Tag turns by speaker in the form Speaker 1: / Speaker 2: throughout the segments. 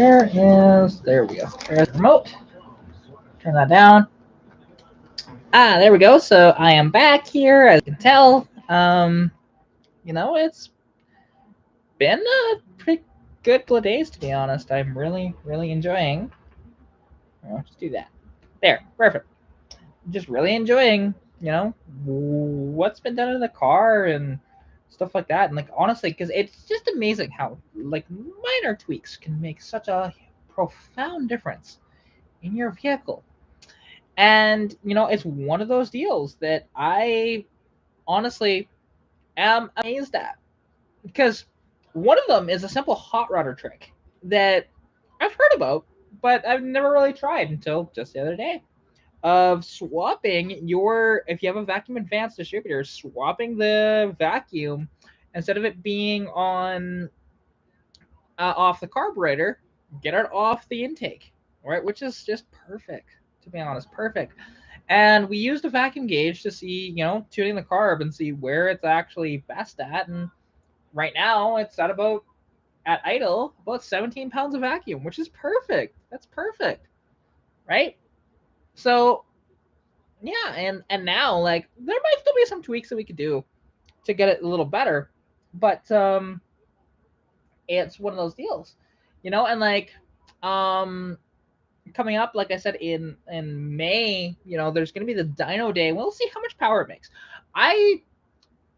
Speaker 1: There we go. There's the remote. Turn that down. There we go. So I am back here, as you can tell. It's been a pretty good couple of days, to be honest. I'm really, really enjoying. I'll just do that. There, perfect. Just really enjoying, what's been done in the car and stuff like that. And like honestly, because it's just amazing how like minor tweaks can make such a profound difference in your vehicle. And it's one of those deals that I honestly am amazed at, because one of them is a simple hot rodder trick that I've heard about, but I've never really tried until just the other day, of swapping if you have a vacuum advanced distributor, swapping the vacuum, instead of it being on off the carburetor, get it off the intake, right? Which is just perfect, to be honest, perfect. And we used a vacuum gauge to see, tuning the carb and see where it's actually best at. And right now it's at idle about 17 pounds of vacuum, which is perfect. That's perfect, right? So yeah, and now like there might still be some tweaks that we could do to get it a little better, but it's one of those deals, and like um coming up, like I said, in May, there's going to be the Dyno Day. We'll see how much power it makes. I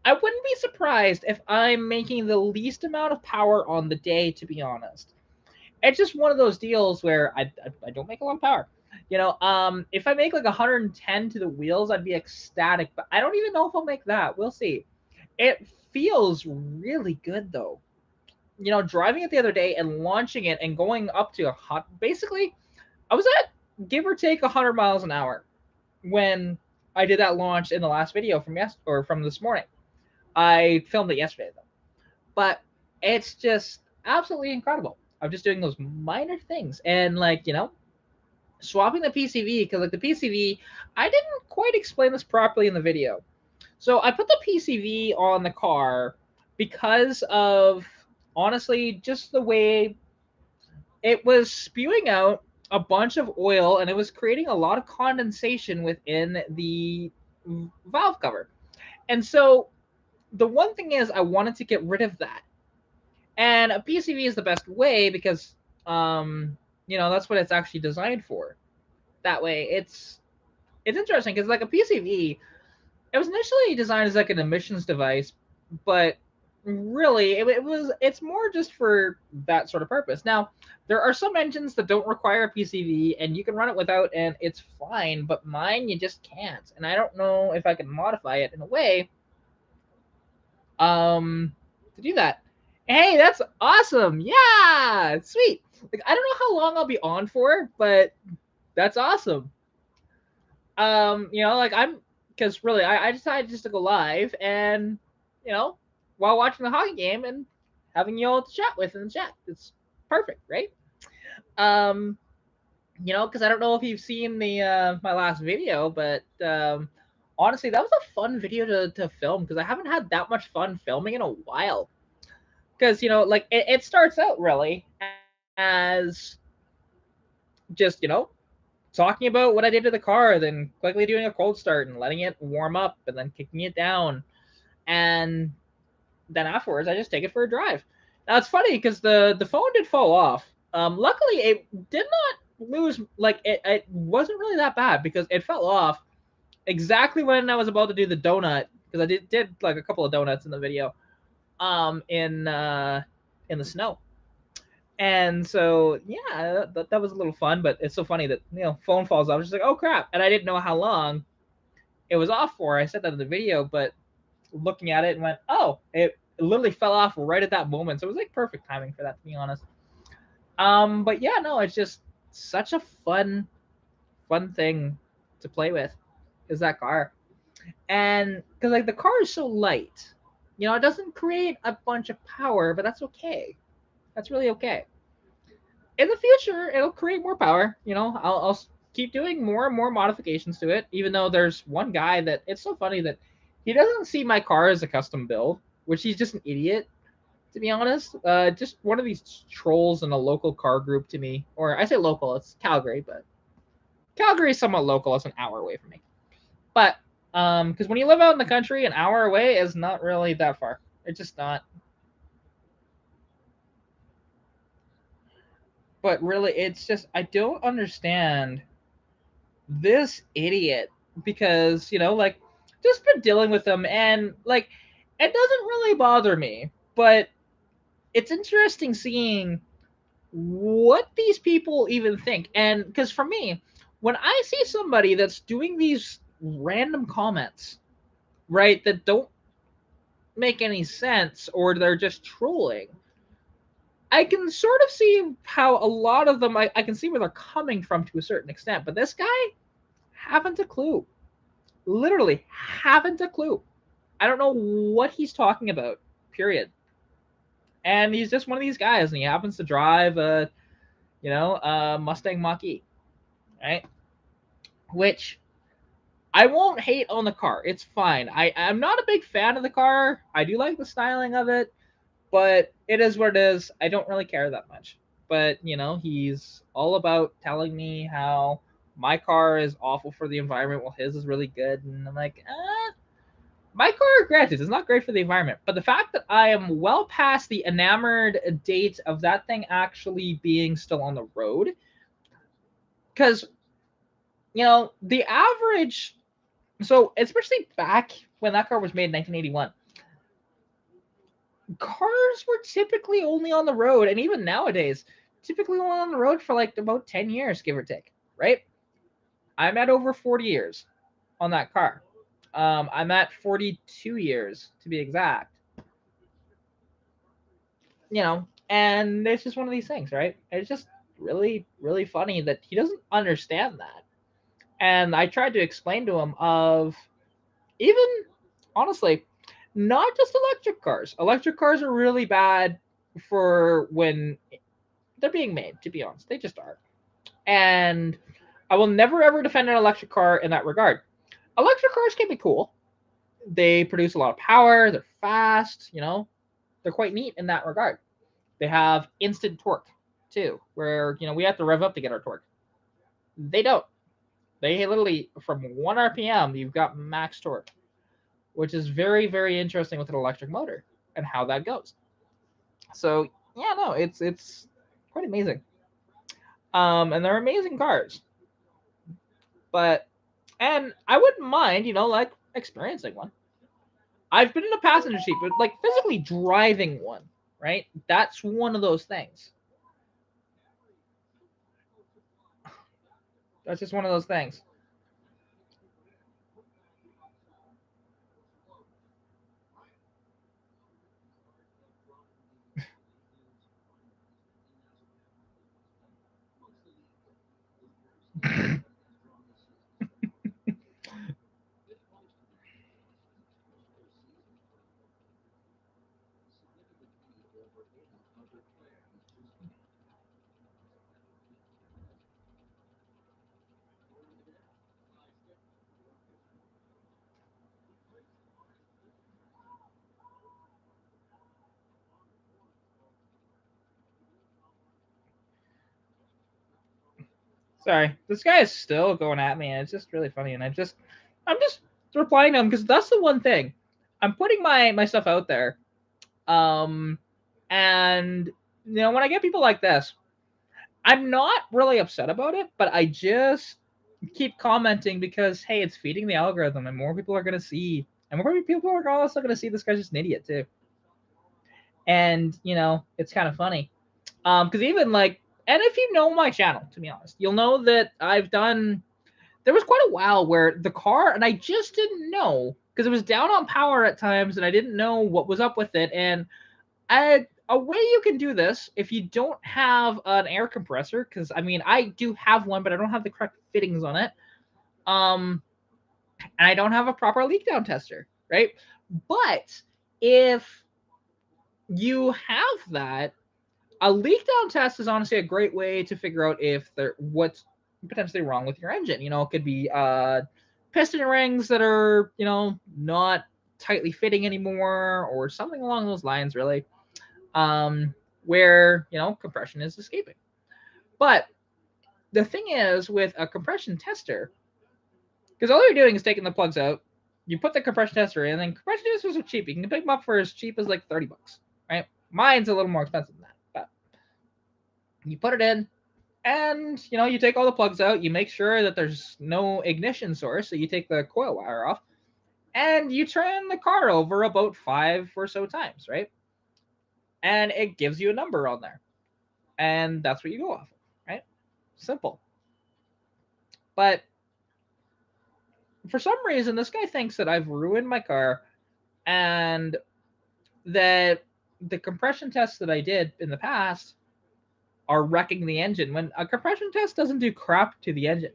Speaker 1: wouldn't be surprised if I'm making the least amount of power on the day, to be honest. It's just one of those deals where I don't make a lot of power. If I make like 110 to the wheels, I'd be ecstatic, but I don't even know if I'll make that. We'll see. It feels really good though. Driving it the other day and launching it and going up to basically, I was at give or take 100 miles an hour when I did that launch in the last video from this morning. I filmed it yesterday though, but it's just absolutely incredible. I'm just doing those minor things, and like swapping the PCV, because like the PCV, I didn't quite explain this properly in the video. So I put the PCV on the car because of, honestly, just the way it was spewing out a bunch of oil, and it was creating a lot of condensation within the valve cover. And so the one thing is, I wanted to get rid of that. And a PCV is the best way because, that's what it's actually designed for. That way, it's interesting because like a PCV, it was initially designed as like an emissions device, but really it's more just for that sort of purpose. Now, there are some engines that don't require a PCV and you can run it without and it's fine, but mine you just can't. And I don't know if I can modify it in a way to do that. Hey, that's awesome. Yeah, sweet. Like I don't know how long I'll be on for, but that's awesome. Like I'm because really I decided just to go live and while watching the hockey game and having you all to chat with in the chat. It's perfect, right? Um, because I don't know if you've seen the my last video, but honestly, that was a fun video to film because I haven't had that much fun filming in a while. Because like it starts out really as just talking about what I did to the car, then quickly doing a cold start and letting it warm up, and then kicking it down, and then afterwards I just take it for a drive. Now it's funny because the phone did fall off. Luckily it did not lose, like it wasn't really that bad because it fell off exactly when I was about to do the donut, because I did like a couple of donuts in the video in the snow. And so yeah, that was a little fun, but it's so funny that phone falls off. I was just like, oh crap, and I didn't know how long it was off for. I said that in the video, but looking at it and went, oh, it literally fell off right at that moment. So it was like perfect timing for that, to be honest. But yeah, no, it's just such a fun thing to play with, is that car. And because like the car is so light, it doesn't create a bunch of power, but that's okay. That's really okay. In the future, it'll create more power. I'll keep doing more and more modifications to it, even though there's one guy that, it's so funny that he doesn't see my car as a custom build, which he's just an idiot. to be honest. Just one of these trolls in a local car group to me, or I say local, it's Calgary, but Calgary is somewhat local. It's an hour away from me. But because when you live out in the country, an hour away is not really that far. It's just not. But really, it's just I don't understand this idiot because like just been dealing with him and like it doesn't really bother me, but it's interesting seeing what these people even think. And because for me, when I see somebody that's doing these random comments, right, that don't make any sense or they're just trolling, I can sort of see how a lot of them, I can see where they're coming from to a certain extent. But this guy, haven't a clue. Literally, haven't a clue. I don't know what he's talking about, period. And he's just one of these guys, and he happens to drive a Mustang Mach-E, right? Which I won't hate on the car. It's fine. I'm not a big fan of the car. I do like the styling of it, but it is what it is. I don't really care that much. But he's all about telling me how my car is awful for the environment while his is really good, and I'm like, my car, granted, is not great for the environment, but the fact that I am well past the enamored date of that thing actually being still on the road, because the average, so especially back when that car was made in 1981, cars were typically only on the road, and even nowadays, typically only on the road for like about 10 years, give or take, right? I'm at over 40 years on that car. I'm at 42 years to be exact. And it's just one of these things, right? It's just really, really funny that he doesn't understand that. And I tried to explain to him of even honestly, not just electric cars. Electric cars are really bad for when they're being made, to be honest. They just are. And I will never ever defend an electric car in that regard. Electric cars can be cool. They produce a lot of power, they're fast, they're quite neat in that regard. They have instant torque too, where we have to rev up to get our torque. They don't. They literally from 1 RPM you've got max torque, which is very, very interesting with an electric motor and how that goes. So yeah, no, it's quite amazing. And they're amazing cars. But and I wouldn't mind, like experiencing one. I've been in a passenger seat, but like physically driving one, right? That's one of those things. That's just one of those things. Sorry, this guy is still going at me, and it's just really funny. And I'm just replying to him because that's the one thing. I'm putting my stuff out there, um, and when I get people like this, I'm not really upset about it, but I just keep commenting because hey, it's feeding the algorithm, and more people are gonna see, and more people are also gonna see this guy's just an idiot too. And it's kind of funny, because even like, and if you know my channel, to be honest, you'll know that I've done. There was quite a while where the car, and I just didn't know because it was down on power at times, and I didn't know what was up with it. And a way you can do this if you don't have an air compressor, because I mean I do have one, but I don't have the correct fittings on it. Um, and I don't have a proper leak down tester, right? But if you have that, a leak down test is honestly a great way to figure out if there what's potentially wrong with your engine. It could be piston rings that are not tightly fitting anymore, or something along those lines, really. where compression is escaping. But the thing is, with a compression tester, because all you're doing is taking the plugs out, you put the compression tester in, and then compression testers are cheap. You can pick them up for as cheap as like $30, right? Mine's a little more expensive than that, but you put it in, and you take all the plugs out. You make sure that there's no ignition source, so you take the coil wire off, and you turn the car over about 5 or so times, right? And it gives you a number on there, and that's what you go off of, right? Simple. But for some reason, this guy thinks that I've ruined my car, and that the compression tests that I did in the past are wrecking the engine, when a compression test doesn't do crap to the engine.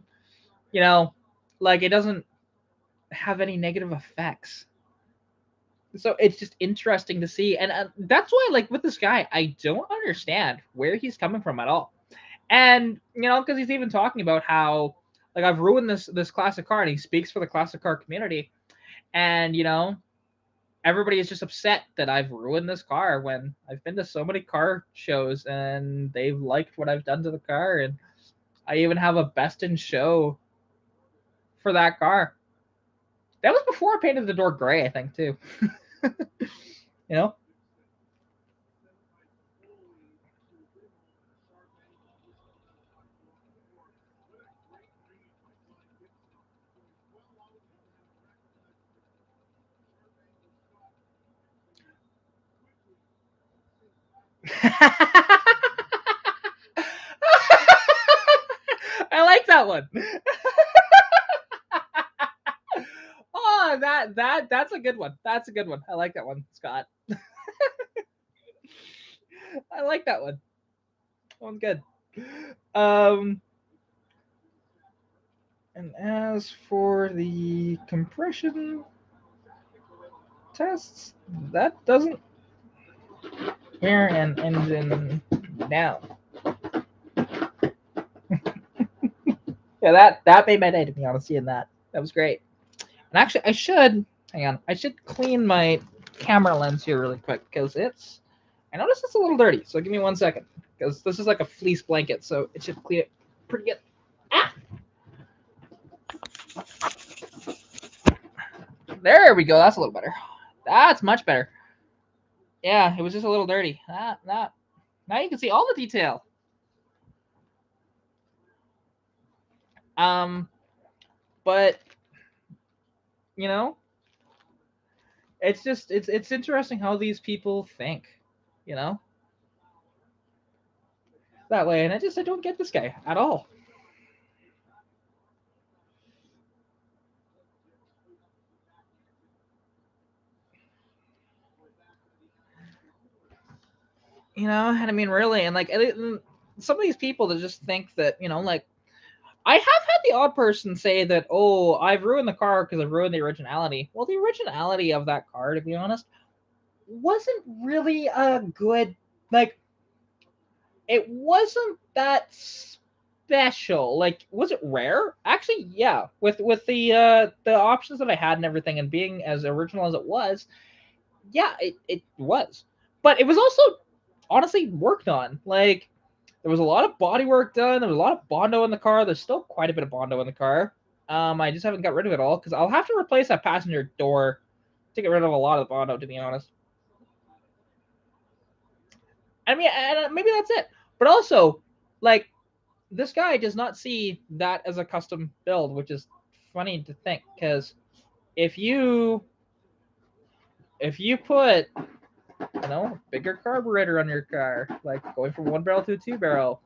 Speaker 1: Like, it doesn't have any negative effects. So it's just interesting to see, and that's why, like, with this guy, I don't understand where he's coming from at all. And because he's even talking about how, like, I've ruined this classic car, and he speaks for the classic car community, and everybody is just upset that I've ruined this car, when I've been to so many car shows and they've liked what I've done to the car, and I even have a best in show for that car. That was before I painted the door gray, I think, too. you know? I like that one. Oh, that's a good one. That's a good one. I like that one, Scott. I like that one. That one's good. And as for the compression tests, that doesn't wear an engine down. Yeah, that made my day, to be honest, seeing that. That was great. And actually, I should clean my camera lens here really quick, because I noticed it's a little dirty. So give me 1 second, because this is like a fleece blanket, so it should clean it pretty good. Ah! There we go. That's a little better. That's much better. Yeah, it was just a little dirty. Now you can see all the detail. But it's just it's interesting how these people think, that way, and I don't get this guy at all. And I mean, really, and like some of these people that just think that like, I have had the odd person say that, oh, I've ruined the car because I've ruined the originality. Well, the originality of that car, to be honest, wasn't really a good, like, it wasn't that special. Like, was it rare? Actually, yeah. With the options that I had and everything, and being as original as it was, yeah, it was. But it was also honestly worked on. Like, there was a lot of body work done. There was a lot of Bondo in the car. There's still quite a bit of Bondo in the car. I just haven't got rid of it all, because I'll have to replace that passenger door to get rid of a lot of the Bondo, to be honest. I mean, and maybe that's it. But also, like, this guy does not see that as a custom build, which is funny to think, because if you put bigger carburetor on your car, like going from 1 barrel to a 2 barrel,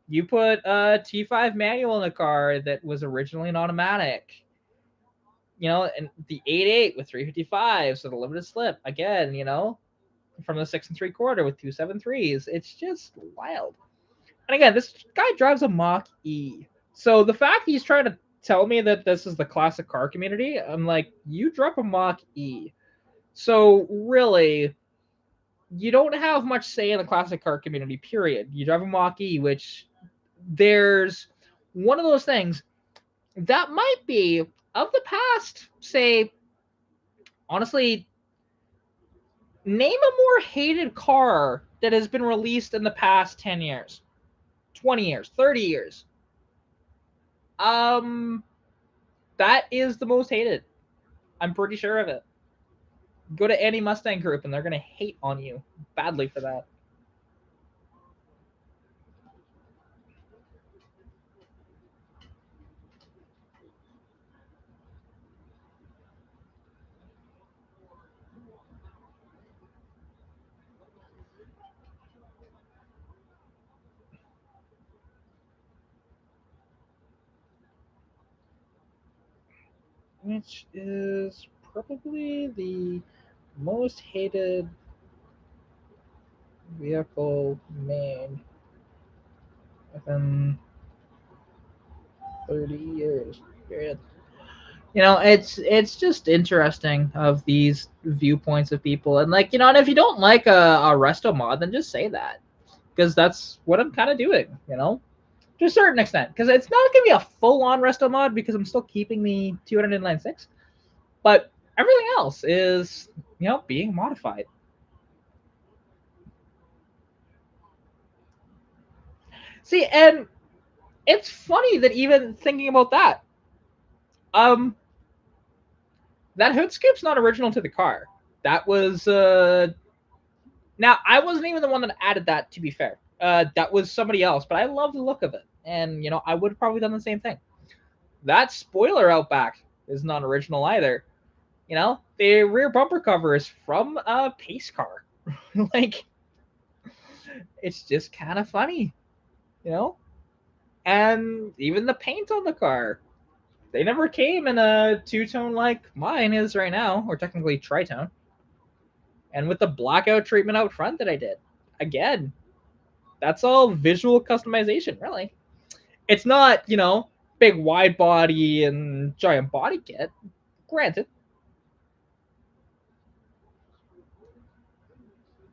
Speaker 1: you put a T5 manual in a car that was originally an automatic, and the 8.8 with 355, so the limited slip again, from the 6 3/4 with 273s. It's just wild. And again, this guy drives a Mach E. So the fact he's trying to tell me that this is the classic car community, I'm like, you drop a Mach E. So really, you don't have much say in the classic car community, period. You drive a Mach E, which there's one of those things that might be, of the past, say, honestly, Name a more hated car that has been released in the past 10 years, 20 years, 30 years. That is the most hated. I'm pretty sure of it. Go to any Mustang group and they're going to hate on you badly for that. Which is probably the most hated vehicle made within 30 years. Period. It's just interesting of these viewpoints of people, and like and if you don't like a resto mod, then just say that, because that's what I'm kind of doing, to a certain extent, because it's not gonna be a full-on resto mod because I'm still keeping the 296, but everything else is being modified. See, and it's funny that even thinking about that, um, that hood scoop's not original to the car. That was now I wasn't even the one that added that. To be fair, that was somebody else, but I love the look of it, and I would have probably done the same thing. That spoiler out back is not original either. The rear bumper cover is from a pace car. Like, it's just kind of funny, you know. And even the paint on the car, they never came in a two-tone like mine is right now, or technically tritone. And with the blackout treatment out front that I did, again, that's all visual customization, really. It's not, big wide body and giant body kit. Granted.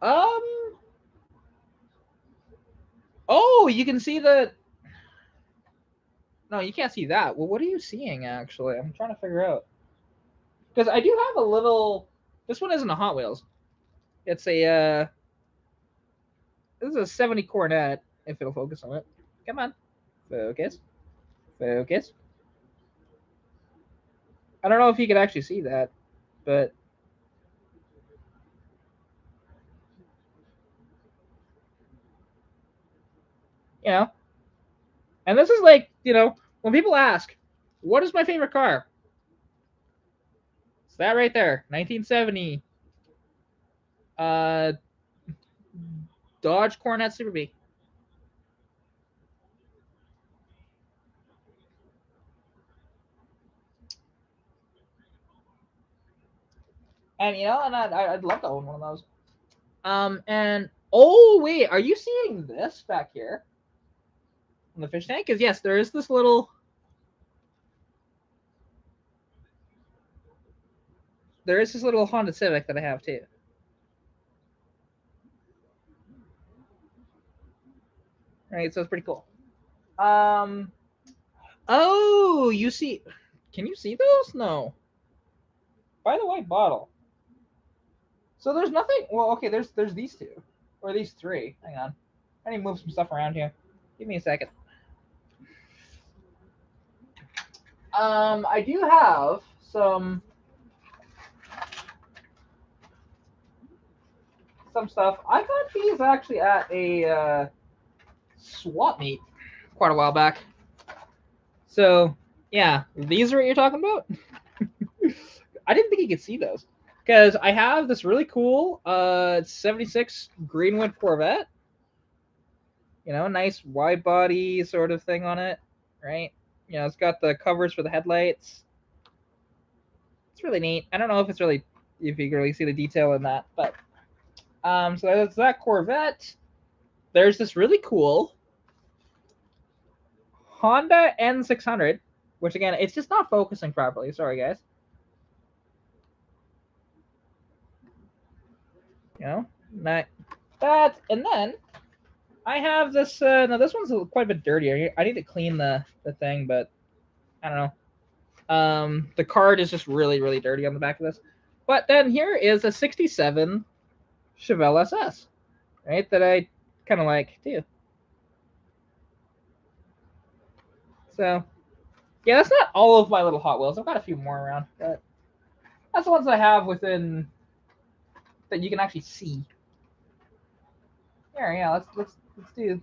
Speaker 1: Um. Oh, you can see the. No, you can't see that. Well, what are you seeing actually? I'm trying to figure out. Because I do have a little. This one isn't a Hot Wheels. It's a. This is a 70 Cornet. If it'll focus on it. Come on, focus, focus. I don't know if you could actually see that, but you know. And this is like, when people ask, what is my favorite car? It's that right there, 1970 uh, Dodge Cornet Super B. And and I'd love to own one of those. And oh wait, are you seeing this back here on the fish tank? Because yes, there is this little. There is this little Honda Civic that I have too. Right, so it's pretty cool. Um. Oh, you see? Can you see those? No. By the white bottle. So there's nothing. Well, okay. There's these two, or these three. Hang on. I need to move some stuff around here. Give me a second. I do have some stuff. I got these actually at a swap meet quite a while back. So yeah, these are what you're talking about. I didn't think you could see those because I have this really cool 76 Greenwood Corvette. Nice wide body sort of thing on it, right? It's got the covers for the headlights. It's really neat. I don't know if you can really see the detail in that, but so that's that Corvette. There's this really cool Honda N600, which again, it's just not focusing properly. Sorry, guys. That, and then I have this. Now this one's quite a bit dirtier. I need to clean the thing, but I don't know. The card is just really, really dirty on the back of this. But then here is a 67 Chevelle SS, right? That I kind of like too. So yeah, that's not all of my little Hot Wheels. I've got a few more around, but that's the ones I have within that you can actually see. Yeah, let's do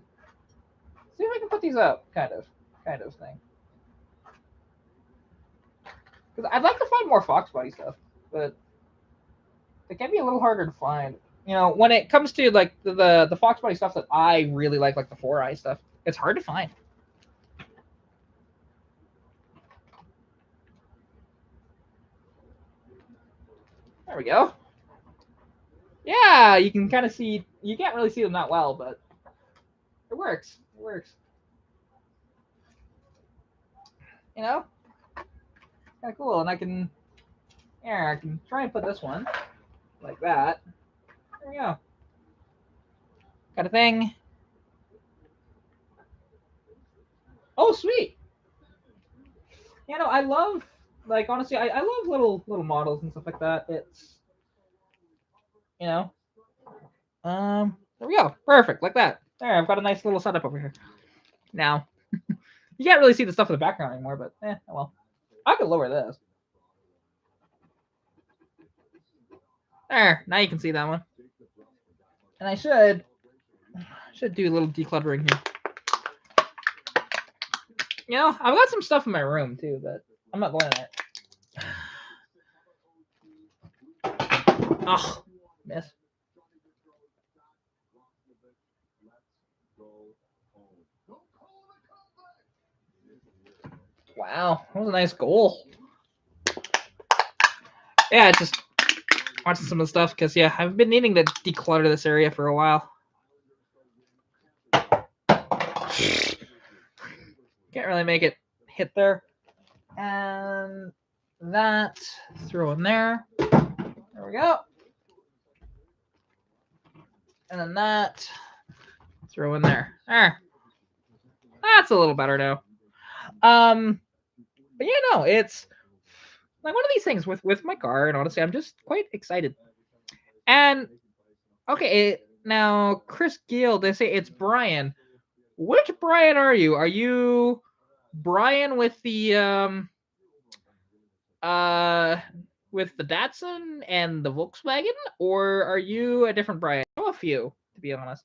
Speaker 1: see if I can put these up, kind of thing. Because I'd like to find more Fox Body stuff, but it can be a little harder to find. You know, when it comes to like the Fox Body stuff that I really like the 4i stuff, it's hard to find. There we go. Yeah, you can kind of see. You can't really see them that well, but it works. It works. You know, kind of cool. And I can, yeah, I can try and put this one like that. There we go. Kind of thing. Oh, sweet. You know, I love, like, honestly, I love little models and stuff like that. It's, you know, there we go. Perfect, like that. There, I've got a nice little setup over here. Now, you can't really see the stuff in the background anymore, but oh well. I could lower this. There, now you can see that one. And I should do a little decluttering here. You know, I've got some stuff in my room too, but I'm not going there. Oh, miss. Wow, that was a nice goal. Yeah, just watching some of the stuff because yeah, I've been needing to declutter this area for a while. Can't really make it hit there. And that throw in there. There we go. And then that throw in there. There. That's a little better now. But yeah, no, it's like one of these things with my car, and honestly, I'm just quite excited. And okay, now Chris Gill, they say it's Brian. Which Brian are you? Are you Brian uh with the Datsun and the Volkswagen, or are you a different Brian? I know a few, to be honest.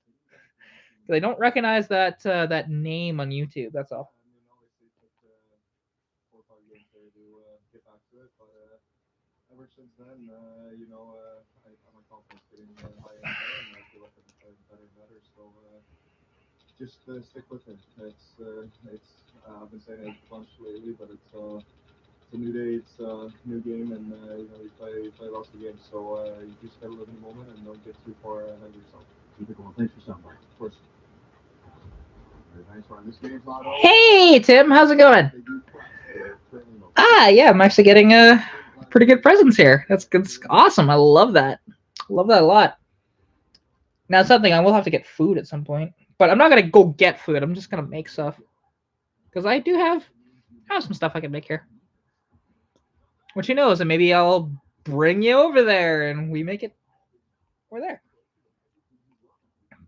Speaker 1: I don't recognize that name on YouTube. That's all. Ever since then, my confidence getting higher and higher, and I feel like I'm better and better. So just stick with it. It's I've been saying it a bunch lately, but it's a new day, it's a new game, and you play lots of games. So you just gotta live in the moment and don't get too far ahead of yourself. Keep it going. Thanks for stopping by. Of course. Hey Tim, how's it going? Ah, yeah, I'm actually getting pretty good presents here. That's good. Awesome. I love that. Love that a lot. Now, something I will have to get food at some point, but I'm not gonna go get food. I'm just gonna make stuff because I do have some stuff I can make here. Which who knows, and maybe I'll bring you over there and we make it over there.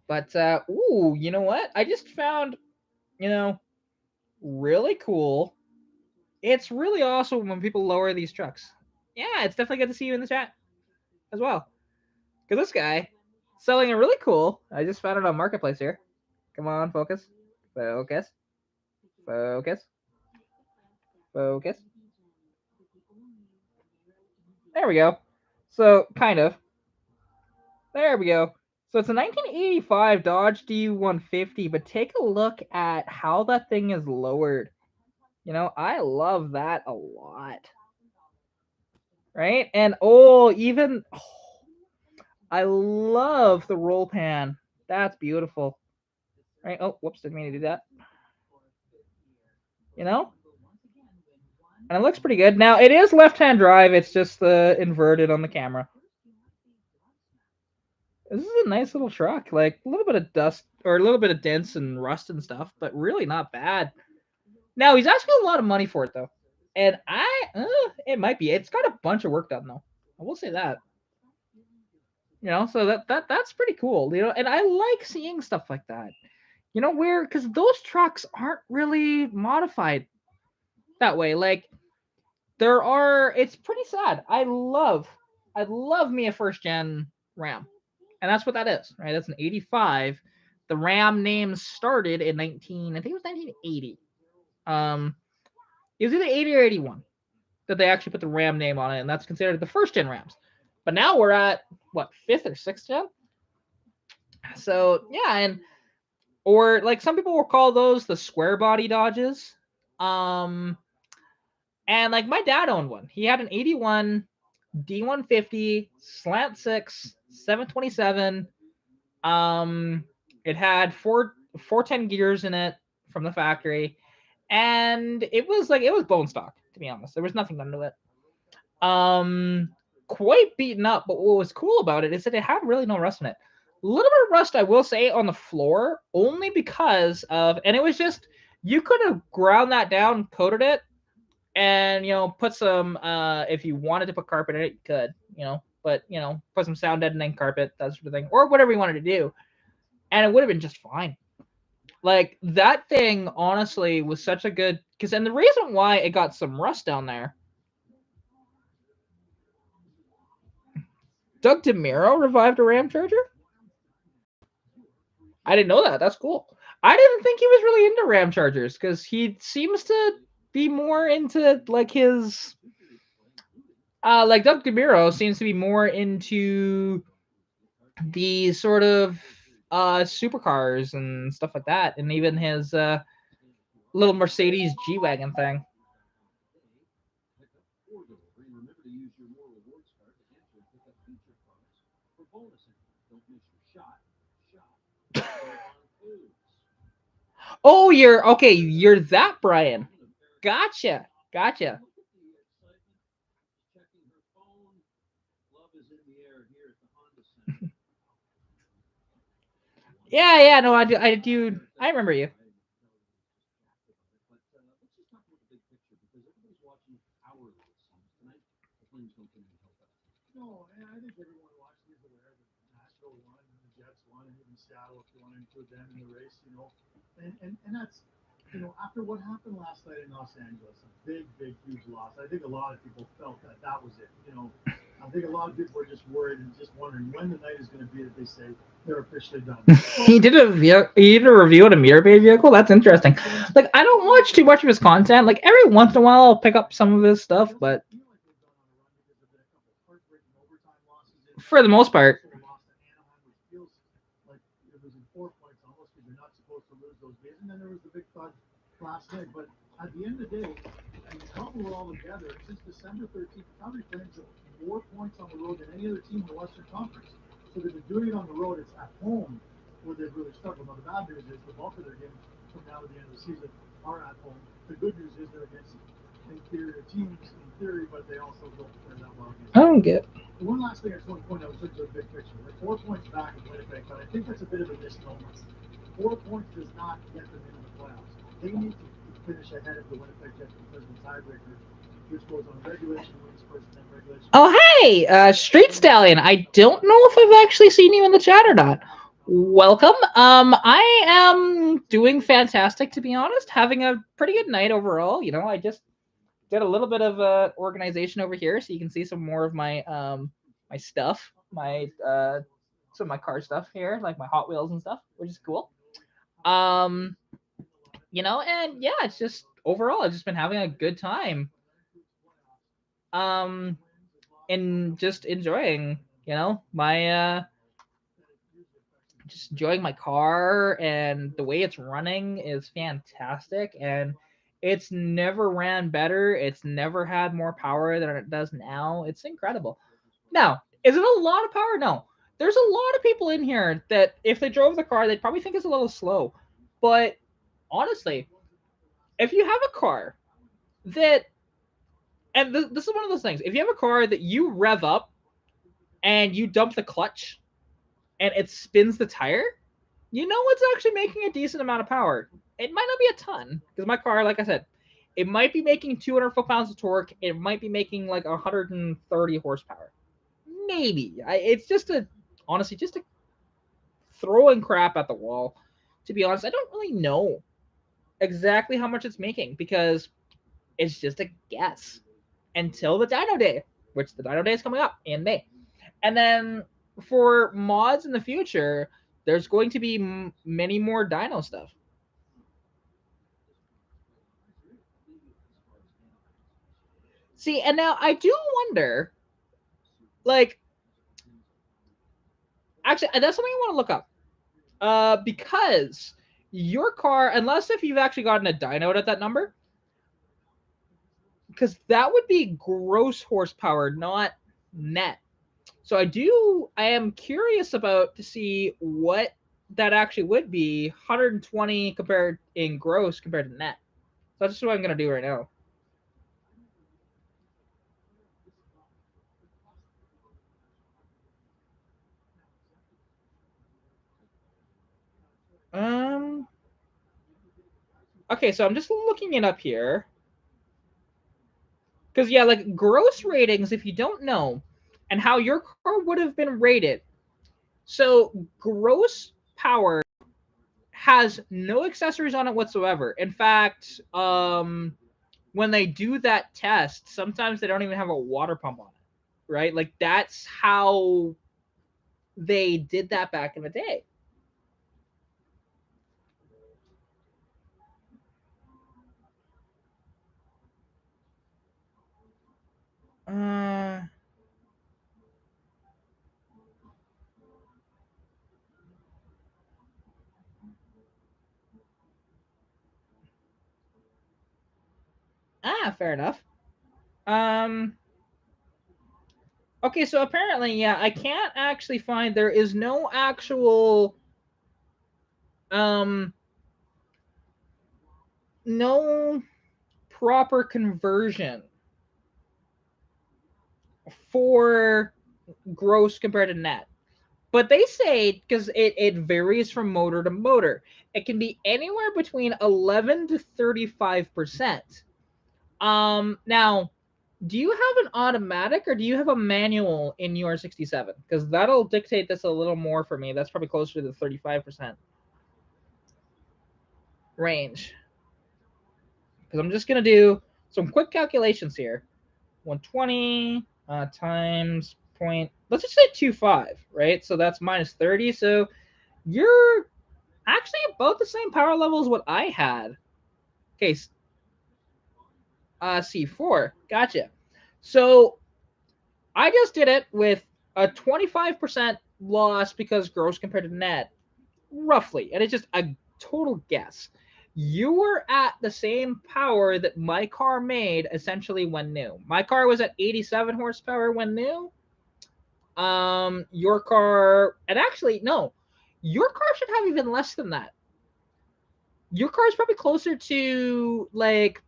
Speaker 1: But ooh, you know what? I just found, really cool. It's really awesome when people lower these trucks. Yeah, it's definitely good to see you in the chat as well. Because this guy selling a really cool. I just found it on Marketplace here. Come on, focus, focus, focus, focus. There we go. So kind of. There we go. So it's a 1985 Dodge D150, but take a look at how that thing is lowered. I love that a lot. Right? And I love the roll pan. That's beautiful. Right? Oh, whoops, didn't mean to do that. And it looks pretty good. Now, it is left-hand drive. It's just inverted on the camera. This is a nice little truck. Like, a little bit of dust, or a little bit of dents and rust and stuff, but really not bad. Now, he's asking a lot of money for it, though. And it might be. It's got a bunch of work done, though. I will say that. So that's pretty cool. And I like seeing stuff like that. Where because those trucks aren't really modified that way. Like there are, it's pretty sad. I love me a first gen Ram, and that's what that is, right? That's an '85. The Ram name started in 19, I think it was 1980. Um, it was either 80 or 81 that they actually put the Ram name on it, and that's considered the first gen Rams. But now we're at what, fifth or sixth gen? So yeah, and or like some people will call those the square body Dodges. Um, and like my dad owned one. He had an '81 D150 slant six 727. It had 410 gears in it from the factory, and it was bone stock, to be honest. There was nothing done to it. Um, Quite beaten up, but what was cool about it is that it had really no rust in it. A little bit of rust, I will say, on the floor, only because of, and it was just, you could have ground that down, coated it, and put some, if you wanted to put carpet in it, you could, but put some sound deadening carpet, that sort of thing, or whatever you wanted to do, and it would have been just fine. Like that thing, honestly, was such a good, because, and the reason why it got some rust down there, Doug DeMiro revived a Ram Charger. I didn't know that. That's cool. I didn't think he was really into Ram Chargers because he seems to be more into like his, like Doug DeMiro seems to be more into the sort of supercars and stuff like that, and even his little Mercedes G wagon thing. Oh, you're okay. You're that Brian. Gotcha. Gotcha. Yeah, yeah. No, I do. I do. I remember you.
Speaker 2: No, and I think everyone watching is aware that Nashville won and the Jets won, and even Seattle, if you want to include them in the race, and that's, after what happened last night in Los Angeles, a big, big, huge loss. I think a lot of people felt that that was it. I think a lot of people were just worried and just wondering when the night is going to be that they say they're officially done.
Speaker 1: He did a review on a mirror bay vehicle. That's interesting. Like I don't watch too much of his content. Like every once in a while, I'll pick up some of his stuff, but for the most part,
Speaker 2: Like it was in 4 points almost because you're not supposed to lose those games. And then there was the big thud last night. But at the end of the day, when you couple it all together, since December 13th, Calgary Flames have more points on the road than any other team in the Western Conference. So they've been doing it on the road. It's at home where they've really struggled. Now the bad news is the bulk of their games from now to the end of the season are at home. The good news is they're against inferior teams in theory, but they also don't play that well against
Speaker 1: I
Speaker 2: them.
Speaker 1: don't get.
Speaker 2: One last thing I just want to point out in terms of the big picture. We're 4 points back of Winnipeg, but I think that's a bit of a misnomer. 4 points does not get them into the playoffs. They need to finish ahead of the Winnipeg Jets because of the tiebreaker, which goes on regulation wins first and then regulation.
Speaker 1: Oh, hey, Street Stallion. I don't know if I've actually seen you in the chat or not. Welcome. I am doing fantastic, to be honest. Having a pretty good night overall. I just did a little bit of organization over here, so you can see some more of my stuff, some of my car stuff here, like my Hot Wheels and stuff, which is cool. Um, and yeah, it's just overall, I've just been having a good time. Um, and just enjoying, my just enjoying my car, and the way it's running is fantastic, and it's never ran better. It's never had more power than it does now. It's incredible. Now, is it a lot of power? No. There's a lot of people in here that if they drove the car, they'd probably think it's a little slow. But honestly, if you have a car that, and this is one of those things, if you have a car that you rev up and you dump the clutch and it spins the tire, it's actually making a decent amount of power. It might not be a ton, because my car, like I said, it might be making 200 foot-pounds of torque. It might be making like 130 horsepower. Maybe. It's just a honestly just throwing crap at the wall. To be honest, I don't really know exactly how much it's making because it's just a guess until the Dyno Day, which the Dyno Day is coming up in May. And then for mods in the future, there's going to be many more Dyno stuff. See, and now I do wonder, like, actually, that's something I want to look up. Because your car, unless if you've actually gotten a dyno at that number, because that would be gross horsepower, not net. So I am curious about to see what that actually would be 120 compared in gross compared to net. So that's what I'm gonna do right now. Um. Okay, so I'm just looking it up here. Because yeah, like gross ratings, if you don't know, and how your car would have been rated. So gross power has no accessories on it whatsoever. In fact, when they do that test, sometimes they don't even have a water pump on it, right? Like that's how they did that back in the day. Uh, fair enough. Um, okay, so apparently, yeah, I can't actually find there is no actual um no proper conversion for gross compared to net. But they say because it varies from motor to motor, it can be anywhere between 11 to 35%. Now, do you have an automatic or do you have a manual in your 67? Because that'll dictate this a little more for me. That's probably closer to the 35% range. Because I'm just gonna do some quick calculations here. 120 times point. Let's just say 25, right? So that's minus 30. So you're actually about the same power level as what I had. Okay, C4. Gotcha. So I just did it with a 25% loss because gross compared to net, roughly. And it's just a total guess. You were at the same power that my car made essentially when new. My car was at 87 horsepower when new. Your car, and actually, no, your car should have even less than that. Your car is probably closer to like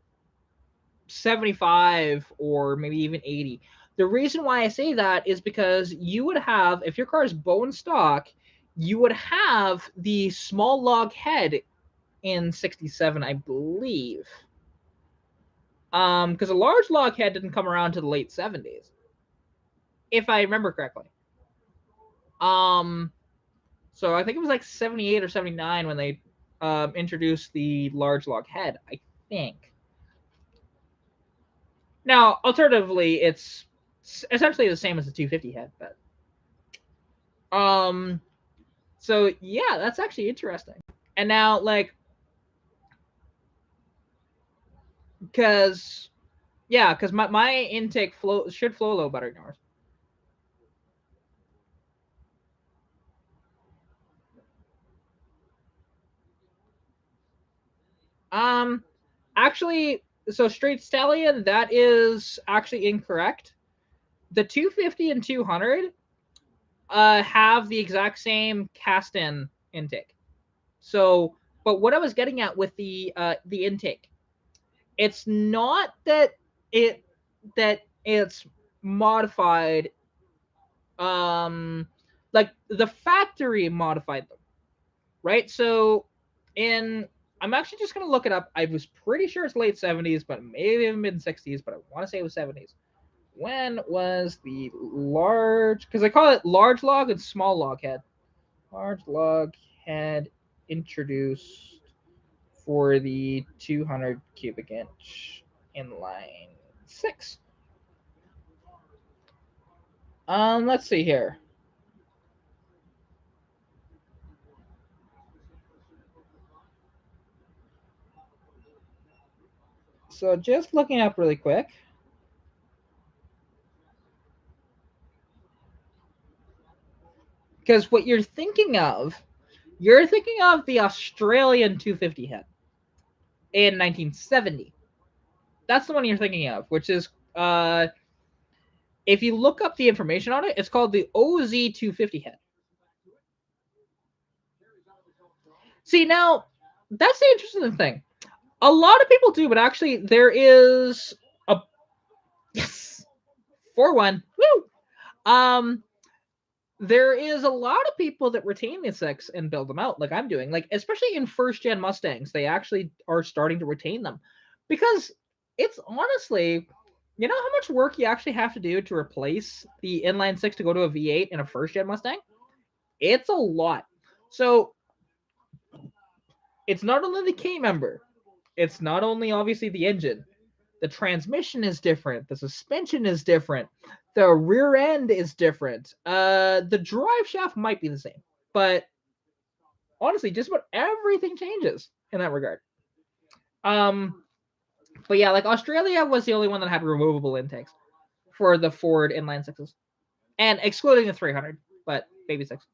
Speaker 1: 75 or maybe even 80. The reason why I say that is because you would have, if your car is bone stock, you would have the small log head in 67, I believe. Because a large log head didn't come around to the late 70s, if I remember correctly. Um, so I think it was like 78 or 79 when they introduced the large log head, I think. Now, alternatively, it's essentially the same as the 250 head, but um, so yeah, that's actually interesting. And now, like, because yeah, because my intake flow should flow a little better than yours. Um, actually, so straight stallion, that is actually incorrect. The 250 and 200 have the exact same cast-in intake. So, but what I was getting at with the intake, it's not that it that it's modified, like the factory modified them, right? So in I'm actually just gonna look it up. I was pretty sure it's late 70s, but maybe even mid 60s, but I want to say it was 70s. When was the large? Because I call it large log and small log head. Large log head introduced for the 200 cubic inch inline six. Let's see here. So just looking up really quick. Because what you're thinking of the Australian 250 head in 1970. That's the one you're thinking of, which is if you look up the information on it, it's called the OZ250 head. See, now that's the interesting thing. A lot of people do, but actually there is a yes 4-1. Woo! There is a lot of people that retain the six and build them out, like I'm doing. Like especially in first gen Mustangs, they actually are starting to retain them because it's honestly, you know how much work you actually have to do to replace the inline six to go to a V8 in a first gen Mustang? It's a lot. So it's not only the K member, it's not only obviously the engine. The transmission is different. The suspension is different. The rear end is different. The drive shaft might be the same, but honestly, just about everything changes in that regard. But yeah, like Australia was the only one that had removable intakes for the Ford inline sixes, and excluding the 300, but baby six.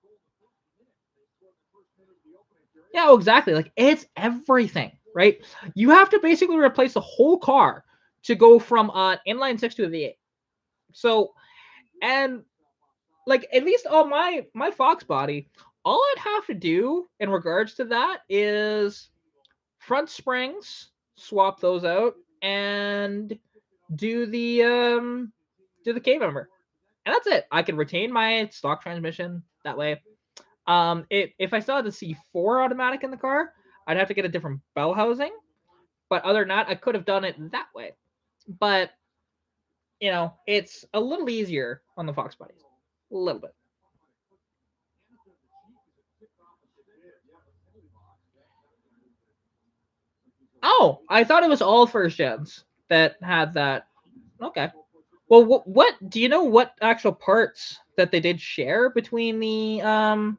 Speaker 1: Yeah, oh, exactly. Like it's everything, right? You have to basically replace the whole car to go from an inline six to a V8. So, and like at least on my Fox body, all I'd have to do in regards to that is front springs, swap those out, and do the K member, and that's it. I can retain my stock transmission that way. If I still had the C4 automatic in the car, I'd have to get a different bell housing. But other than that, I could have done it that way. But you know, it's a little easier on the Fox bodies, a little bit. Oh, I thought it was all first gens that had that. Okay. Well, what do you know? What actual parts that they did share between the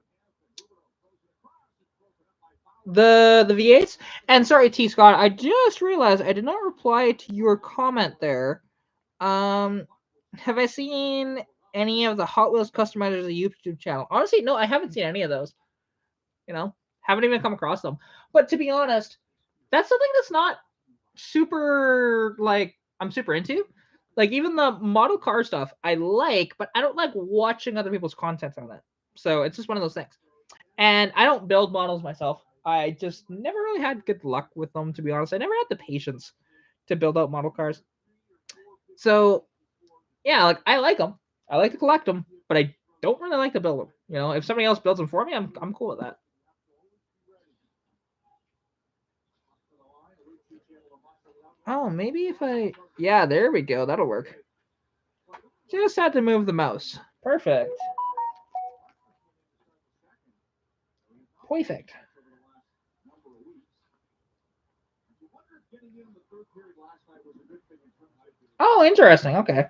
Speaker 1: V8s? And sorry, T Scott, I just realized I did not reply to your comment there. Um, have I seen any of the Hot Wheels customizers on the YouTube channel? Honestly, no, I haven't seen any of those. You know, haven't even come across them. But to be honest, that's something that's not super like I'm super into. Like even the model car stuff I like, but I don't like watching other people's content on it. So it's just one of those things. And I don't build models myself. I just never really had good luck with them, to be honest. I never had the patience to build out model cars. So yeah, like I like them. I like to collect them, but I don't really like to build them. You know, if somebody else builds them for me, I'm cool with that. Oh, maybe if I yeah, there we go. That'll work. Just had to move the mouse. Perfect. Perfect. Oh, interesting. Okay.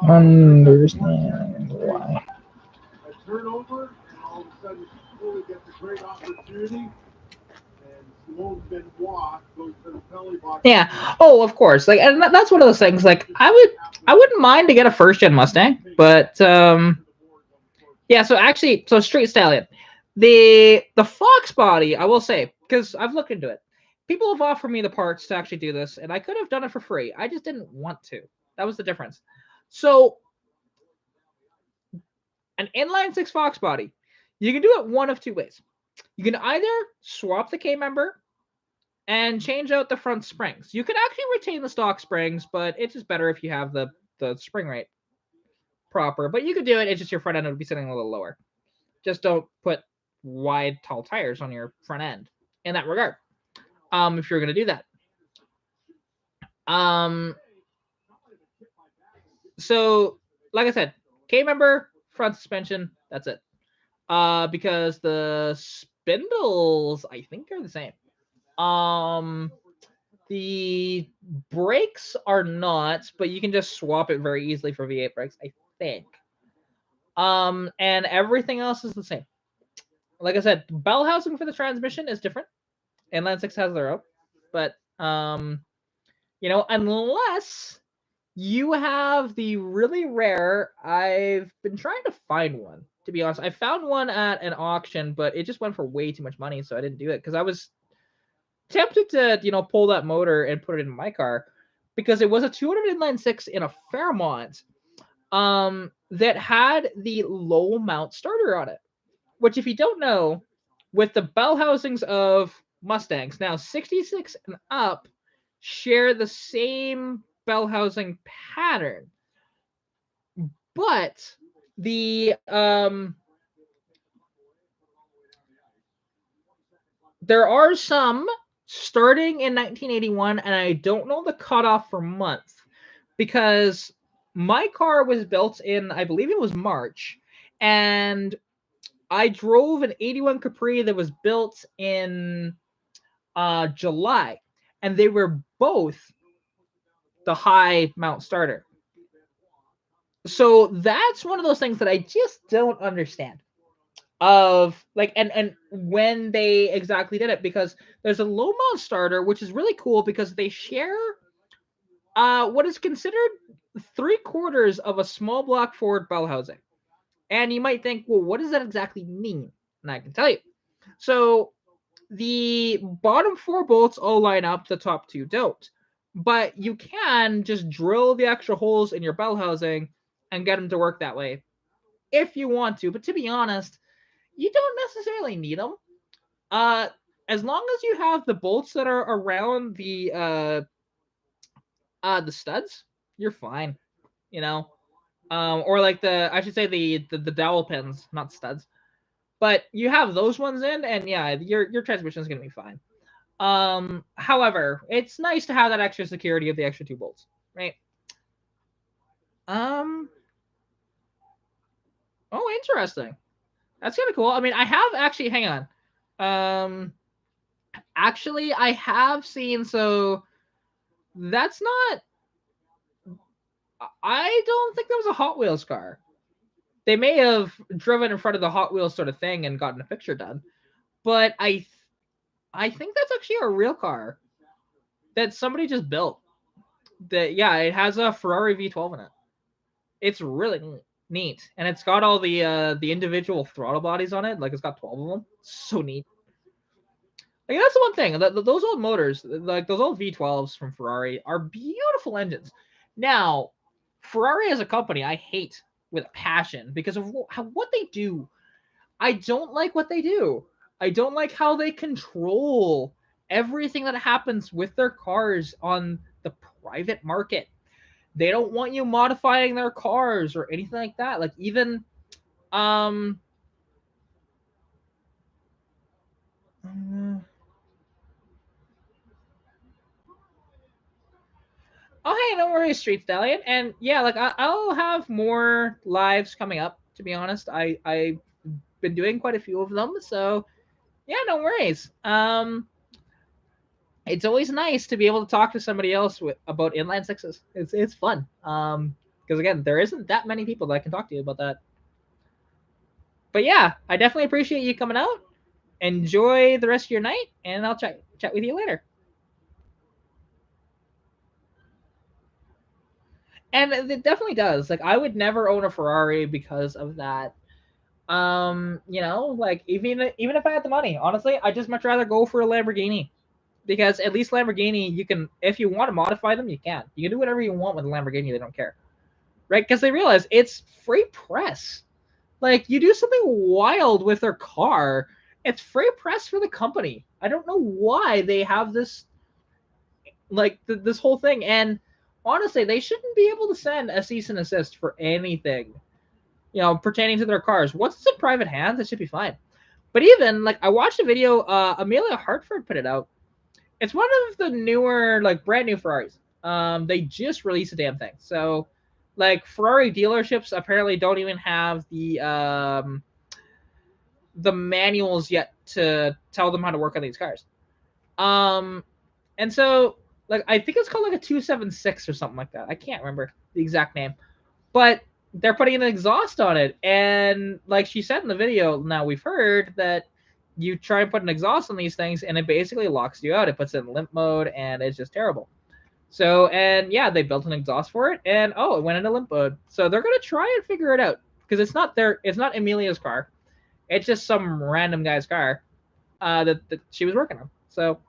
Speaker 1: Understand why. Yeah. Oh, of course. Like, and that's one of those things. Like, I wouldn't mind to get a first gen Mustang, but yeah. So actually, so Street Stallion, the Fox body, I will say, because I've looked into it. people have offered me the parts to actually do this, and I could have done it for free. I just didn't want to. That was the difference. So, an inline six Fox body, you can do it one of two ways. You can either swap the K member and change out the front springs. You could actually retain the stock springs, but it's just better if you have the spring rate proper. But you could do it. It's just your front end would be sitting a little lower. Just don't put wide, tall tires on your front end in that regard. If you're going to do that. So, like I said, K member, front suspension, that's it. Because the spindles, I think, are the same. The brakes are not, but you can just swap it very easily for V8 brakes, I think. And everything else is the same. Like I said, bell housing for the transmission is different. Inline 6 has their own. But unless you have the really rare, I've been trying to find one, to be honest. I found one at an auction, but it just went for way too much money, so I didn't do it because I was tempted to, pull that motor and put it in my car because it was a 200 inline 6 in a Fairmont that had the low mount starter on it, which if you don't know, with the bell housings of Mustangs, now 66 and up share the same bell housing pattern, but the there are some starting in 1981, and I don't know the cutoff for month because my car was built in, I believe it was March, and I drove an 81 Capri that was built in July, and they were both the high mount starter. So that's one of those things that I just don't understand. Of like and when they exactly did it, because there's a low mount starter which is really cool because they share what is considered 3/4 of a small block Ford bell housing. And you might think, well, what does that exactly mean? And I can tell you. So the bottom 4 bolts all line up, the top 2 don't, but you can just drill the extra holes in your bell housing and get them to work that way if you want to. But to be honest, you don't necessarily need them. As long as you have the bolts that are around the studs, you're fine. You know, or like I should say the dowel pins, not studs. But you have those ones in, and yeah, your transmission is gonna be fine. However, it's nice to have that extra security of the extra 2 bolts, right? Um. Oh, interesting. That's kind of cool. I mean, I have actually. Hang on. Actually, I have seen. So that's not. I don't think that was a Hot Wheels car. They may have driven in front of the Hot Wheels sort of thing and gotten a picture done, but I think that's actually a real car that somebody just built. That yeah, it has a Ferrari V12 in it. It's really neat, and it's got all the individual throttle bodies on it. Like it's got 12 of them. So neat. Like that's the one thing. Those old motors, like those old V12s from Ferrari, are beautiful engines. Now, Ferrari as a company, I hate with a passion because of what they do. I don't like what they do. I don't like how they control everything that happens with their cars on the private market. They don't want you modifying their cars or anything like that. Like even um oh hey, no worries, Street Stallion. And yeah, like I'll have more lives coming up, to be honest. I've been doing quite a few of them, so yeah, no worries. It's always nice to be able to talk to somebody else about inline sixes. It's fun. Because again, there isn't that many people that I can talk to about that. But yeah, I definitely appreciate you coming out. Enjoy the rest of your night, and I'll chat with you later. And it definitely does. Like I would never own a Ferrari because of that. Like even if I had the money, honestly, I'd just much rather go for a Lamborghini. because at least Lamborghini, you can, if you want to modify them, you can. You can do whatever you want with a Lamborghini. They don't care, right? Because they realize it's free press. Like, you do something wild with their car, it's free press for the company. I don't know why they have this, like, this whole thing. And honestly, they shouldn't be able to send a cease and assist for anything, pertaining to their cars. Once it's in private hands, it should be fine. But even, like, I watched a video, Amelia Hartford put it out. It's one of the newer, like, brand new Ferraris. They just released a damn thing. So, like, Ferrari dealerships apparently don't even have the manuals yet to tell them how to work on these cars. And so, like, I think it's called like a 276 or something like that. I can't remember the exact name, but they're putting an exhaust on it. And like she said in the video, now we've heard that you try and put an exhaust on these things and it basically locks you out. It puts it in limp mode and it's just terrible. So, and yeah, they built an exhaust for it and oh, it went into limp mode. So they're going to try and figure it out because it's not Emilia's car. It's just some random guy's car that she was working on. So,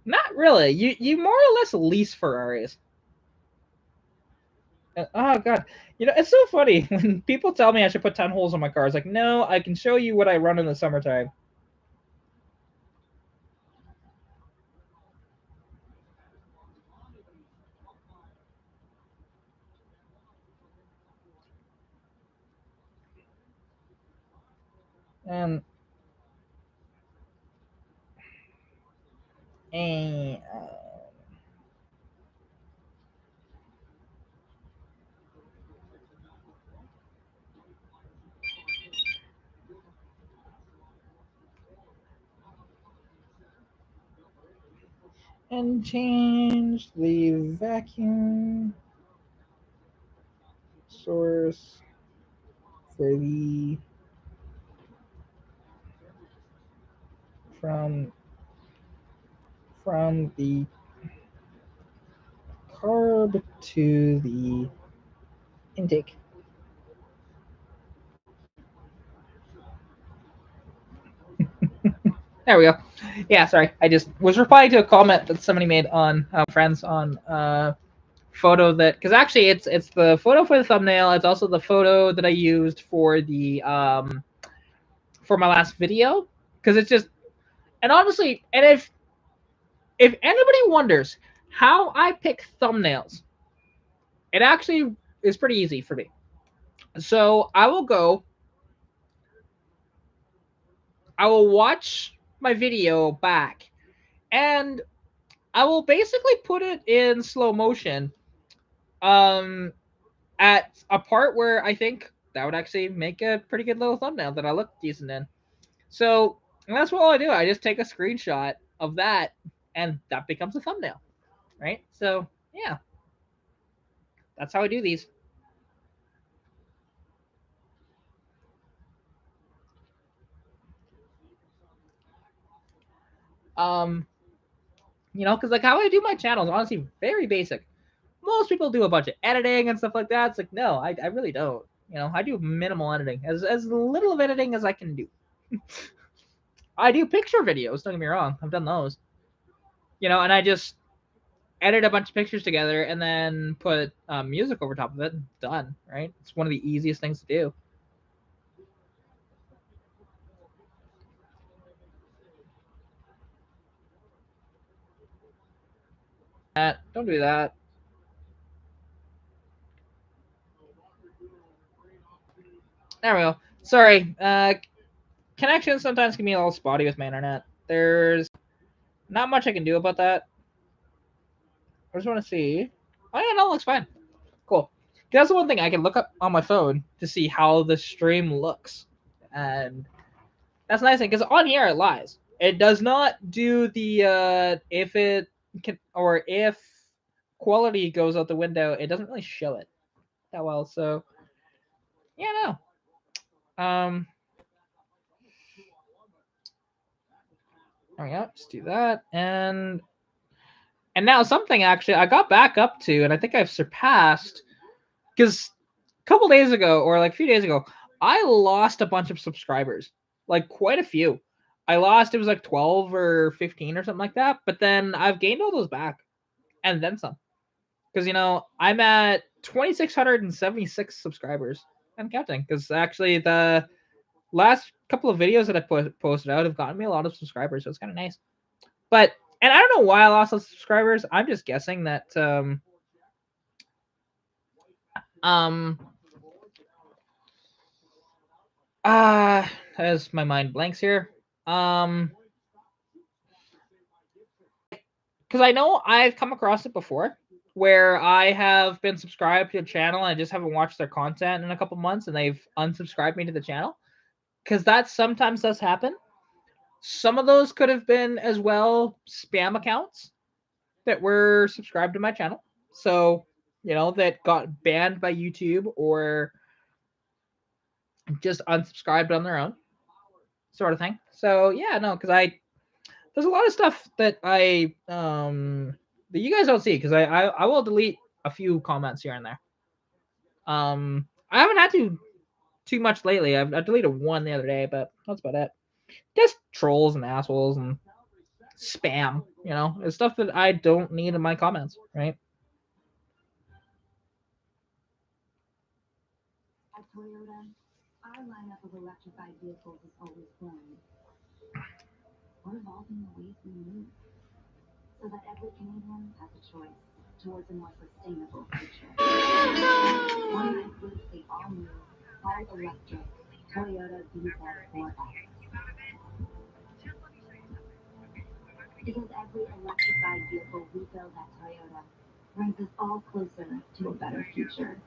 Speaker 1: not really. You more or less lease Ferraris. Oh god, it's so funny when people tell me I should put 10 holes on my car. It's like, no, I can show you what I run in the summertime. And and, and change the vacuum source for the from from the carb to the intake. There we go. Yeah, sorry. I just was replying to a comment that somebody made on friends on photo that, because actually it's the photo for the thumbnail. It's also the photo that I used for my last video, because it's just, and honestly, and if anybody wonders how I pick thumbnails, it actually is pretty easy for me. So I will watch my video back and I will basically put it in slow motion um at a part where I think that would actually make a pretty good little thumbnail that I look decent in. So that's what I do. I just take a screenshot of that and that becomes a thumbnail. Right? So yeah, that's how I do these. Um, because like how I do my channel is honestly very basic. Most people do a bunch of editing and stuff like that. It's like, no, I really don't. I do minimal editing, as little of editing as I can do. I do picture videos. Don't get me wrong, I've done those. And I just edit a bunch of pictures together and then put music over top of it. And done. Right? It's one of the easiest things to do. Don't do that. There we go. Sorry. Connections sometimes can be a little spotty with my internet. There's not much I can do about that. I just want to see. Oh yeah, no, it looks fine. Cool. That's the one thing I can look up on my phone to see how the stream looks, and that's a nice thing because on here it lies. It does not do the if it can, or if quality goes out the window. It doesn't really show it. that well. So yeah, no. There we go. Just do that, and now something actually I got back up to, and I think I've surpassed because a couple days ago or like a few days ago, I lost a bunch of subscribers, like quite a few. I lost, it was like 12 or 15 or something like that, but then I've gained all those back and then some. Because I'm at 2,676 subscribers and counting. Because actually the last couple of videos that I posted out have gotten me a lot of subscribers, so it's kind of nice. But and I don't know why I lost those subscribers. I'm just guessing that um as my mind blanks here. Because I know I've come across it before where I have been subscribed to a channel and I just haven't watched their content in a couple months and they've unsubscribed me to the channel. Because that sometimes does happen. Some of those could have been as well spam accounts that were subscribed to my channel. So, that got banned by YouTube or just unsubscribed on their own, sort of thing. So, yeah, no, because there's a lot of stuff that that you guys don't see because I will delete a few comments here and there. I haven't had to too much lately. I deleted one the other day, but that's about it. Just trolls and assholes and spam, it's stuff that I don't need in my comments, right?
Speaker 3: At Toyota, our lineup of electrified vehicles is always growing. We're evolving the ways we move so that every Canadian has a choice towards a more sustainable future. One that includes the all-new, all-electric Toyota BZ4X. Because every electrified vehicle we build at Toyota brings us all closer to a better future.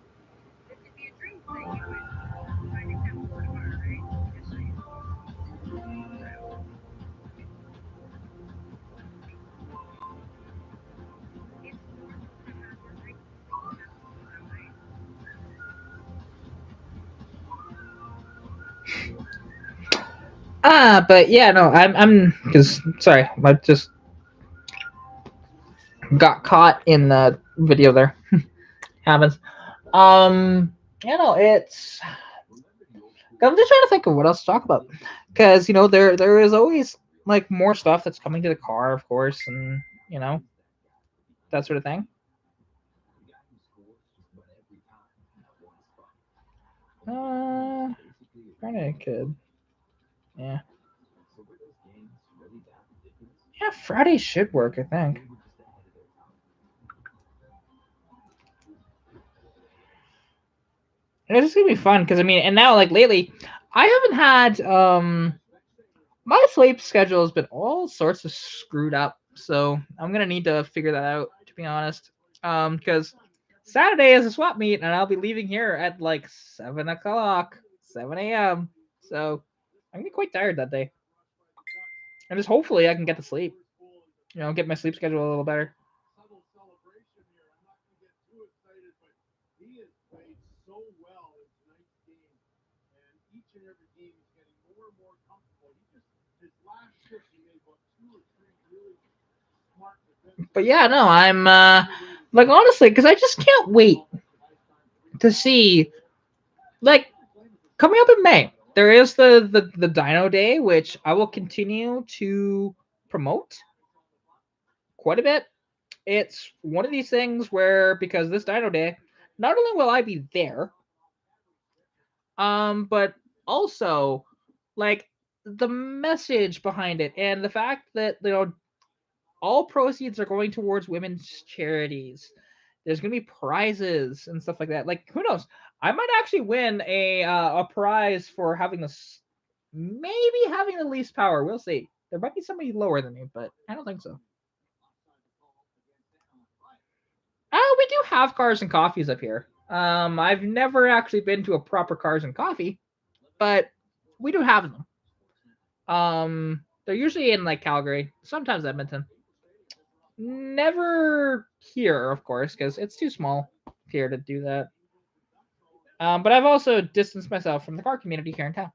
Speaker 1: But yeah, no, I'm because sorry, I just got caught in the video there. Happens. It's. I'm just trying to think of what else to talk about, because there is always like more stuff that's coming to the car, of course, and that sort of thing. Uh, Friday could, yeah, yeah, Friday should work, I think. And it's just gonna be fun because and now like lately, I haven't had my sleep schedule has been all sorts of screwed up, so I'm gonna need to figure that out, to be honest. Because Saturday is a swap meet, and I'll be leaving here at like 7 o'clock, 7 a.m. So I'm gonna be quite tired that day, and just hopefully I can get to sleep. Get my sleep schedule a little better.
Speaker 2: Subtle celebration here. I'm not going to get too excited, but he has played so well in tonight's game, and each and every game he's getting more and more comfortable. His last shift, he made about 2 or 3 really smart defensive.
Speaker 1: But yeah, no, I'm like honestly, because I just can't wait to see like coming up in May. There is the Dyno Day, which I will continue to promote quite a bit. It's one of these things where because this Dyno Day, not only will I be there, but also like the message behind it and the fact that all proceeds are going towards women's charities. There's gonna be prizes and stuff like that. Like who knows? I might actually win a prize for having maybe having the least power. We'll see. There might be somebody lower than me, but I don't think so. We do have cars and coffees up here. I've never actually been to a proper cars and coffee, but we do have them. They're usually in like Calgary, sometimes Edmonton. Never here, of course, because it's too small here to do that. But I've also distanced myself from the car community here in town.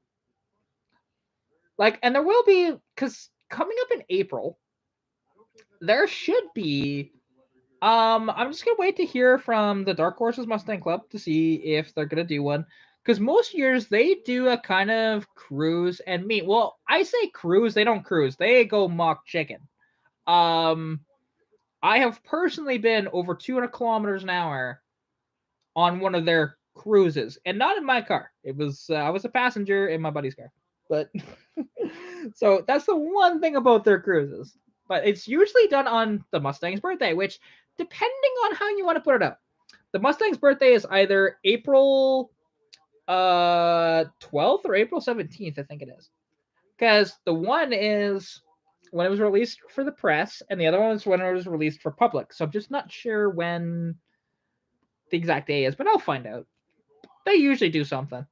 Speaker 1: Like, and there will be, because coming up in April, there should be. I'm just gonna wait to hear from the Dark Horses Mustang Club to see if they're gonna do one. Because most years they do a kind of cruise and meet. Well, I say cruise, they don't cruise. They go mock chicken. Um, I have personally been over 200 kilometers an hour on one of their cruises, and not in my car. It was I was a passenger in my buddy's car. But so that's the one thing about their cruises. But it's usually done on the Mustang's birthday, which, depending on how you want to put it up, the Mustang's birthday is either April 12th or April 17th, I think it is. Because the one is when it was released for the press, and the other one is when it was released for public. So I'm just not sure when the exact day is, but I'll find out. They usually do something.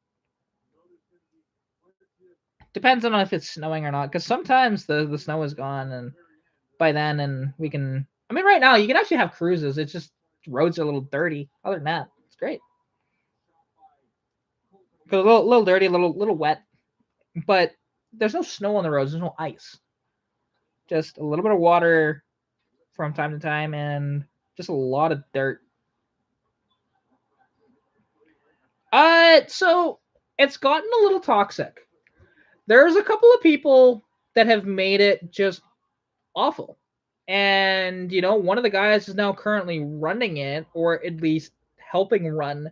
Speaker 1: Depends on if it's snowing or not, because sometimes the snow is gone, and by then, and we can. I mean, right now you can actually have cruises. It's just roads are a little dirty. Other than that, it's great. Because a little dirty, a little wet, but there's no snow on the roads. There's no ice. Just a little bit of water from time to time, and just a lot of dirt. So it's gotten a little toxic. There's a couple of people that have made it just awful. And, one of the guys is now currently running it, or at least helping run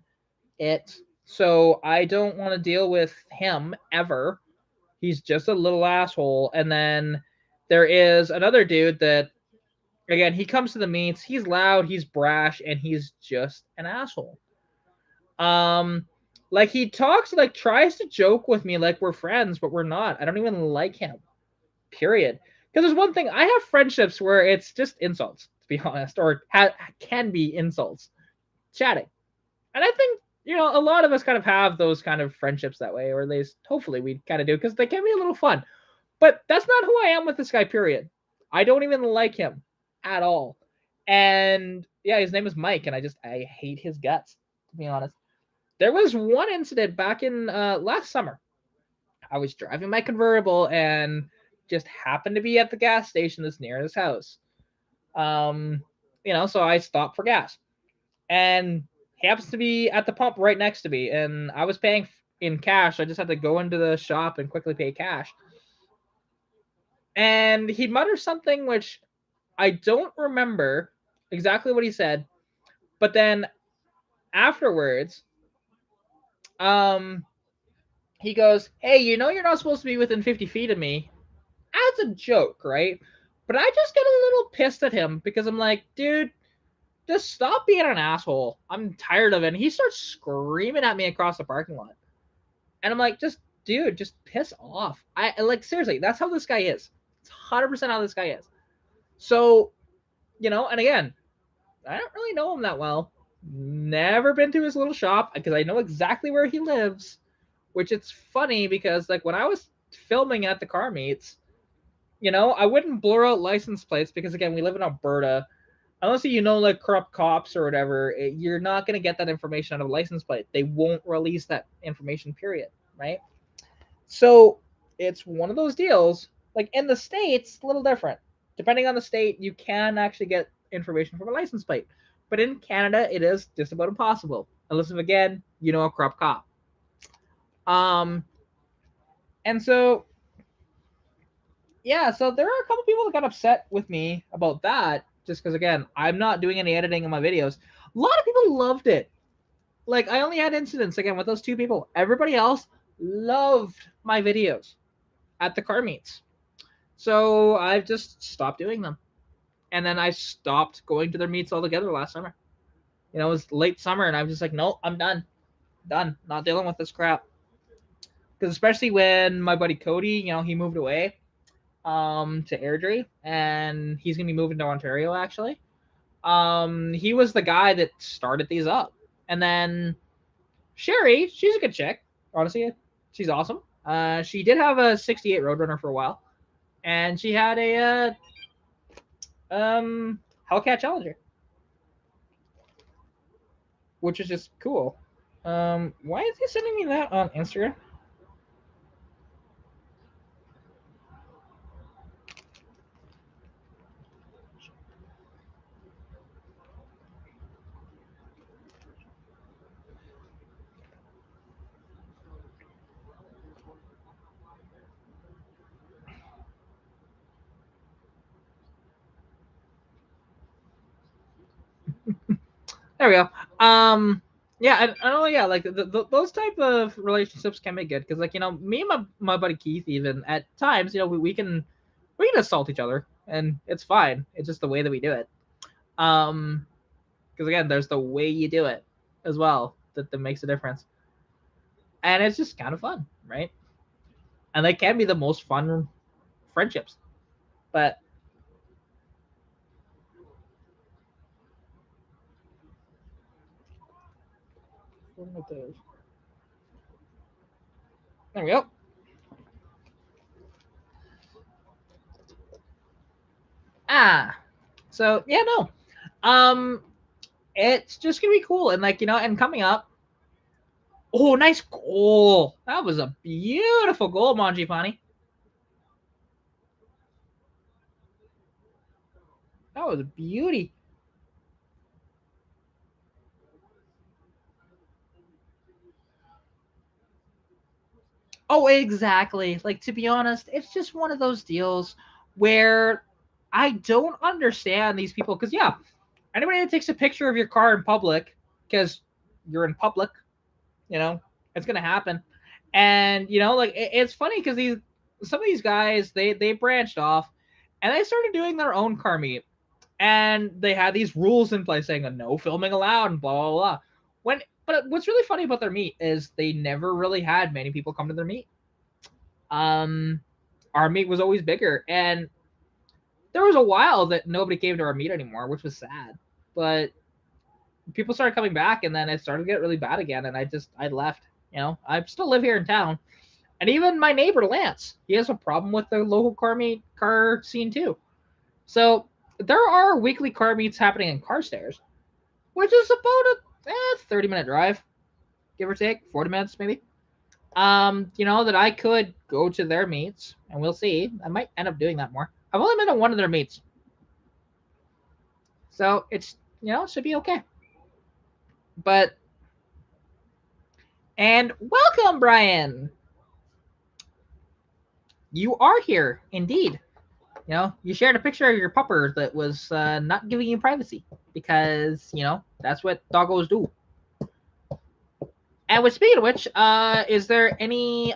Speaker 1: it. So I don't want to deal with him ever. He's just a little asshole. And then there is another dude that, again, he comes to the meets. He's loud, he's brash, and he's just an asshole. Um, like he talks, like tries to joke with me like we're friends, but we're not. I don't even like him. Period. Because there's one thing, I have friendships where it's just insults, to be honest, or can be insults, chatting. And I think, a lot of us kind of have those kind of friendships that way, or at least hopefully we kind of do, because they can be a little fun. But that's not who I am with this guy, period. I don't even like him at all. And yeah, his name is Mike, and I hate his guts, to be honest. There was one incident back in last summer. I was driving my convertible and just happened to be at the gas station that's near his house. Um, so I stopped for gas, and he happens to be at the pump right next to me, and I was paying in cash. I just had to go into the shop and quickly pay cash. And he mutters something which I don't remember exactly what he said, but then afterwards, um, he goes, "Hey, you're not supposed to be within 50 feet of me," as a joke, right? But I just get a little pissed at him because I'm like, dude, just stop being an asshole. I'm tired of it. And he starts screaming at me across the parking lot. And I'm like, dude, just piss off. I like, seriously, that's how this guy is. It's 100% how this guy is. So, and again, I don't really know him that well. Never been to his little shop because I know exactly where he lives, which it's funny because, like, when I was filming at the car meets, I wouldn't blur out license plates because, again, we live in Alberta. Unless like corrupt cops or whatever, you're not going to get that information out of a license plate. They won't release that information, period, right? So it's one of those deals. Like in the States, a little different. Depending on the state, you can actually get information from a license plate. But in Canada, it is just about impossible. Unless, again, a corrupt cop. Um, and so yeah, so there are a couple people that got upset with me about that, just because, again, I'm not doing any editing in my videos. A lot of people loved it. Like, I only had incidents, again, with those two people. Everybody else loved my videos at the car meets. So I've just stopped doing them. And then I stopped going to their meets altogether last summer. It was late summer, and I was just like, no, I'm done. Done. Not dealing with this crap. Because especially when my buddy Cody, he moved away to Airdrie, and he's gonna be moving to Ontario actually. He was the guy that started these up, and then Sherry, she's a good chick. Honestly, she's awesome. She did have a '68 Roadrunner for a while, and she had a Hellcat Challenger, which is just cool. Why is he sending me that on Instagram? There we go. Yeah, I don't know. Yeah, like those type of relationships can be good because, like, me and my buddy Keith, even at times, we can assault each other, and it's fine. It's just the way that we do it. Um, because again, there's the way you do it as well that makes a difference, and it's just kind of fun, right? And they can be the most fun friendships. But there we go. Ah, so yeah, no. Um, it's just gonna be cool, and like, and coming up. Oh, nice goal! That was a beautiful goal, Manjipani. That was a beauty. Oh, exactly. Like, to be honest, it's just one of those deals where I don't understand these people. Because yeah, anybody that takes a picture of your car in public, because you're in public, you know, it's gonna happen. And like, it's funny because these some of these guys, they branched off and they started doing their own car meet, and they had these rules in place saying a no filming allowed and blah blah blah. But what's really funny about their meet is they never really had many people come to their meet. Um, our meet was always bigger, and there was a while that nobody came to our meet anymore, which was sad. But people started coming back, and then it started to get really bad again, and I left. I still live here in town, and even my neighbor Lance, he has a problem with the local car scene too. So there are weekly car meets happening in Carstairs, which is about a 30-minute drive, give or take, 40 minutes maybe. That I could go to their meets, and we'll see. I might end up doing that more. I've only been to one of their meets, so it should be okay. But and welcome, Brian. You are here indeed. You shared a picture of your pupper that was not giving you privacy because that's what doggos do. And with speaking of which, is there any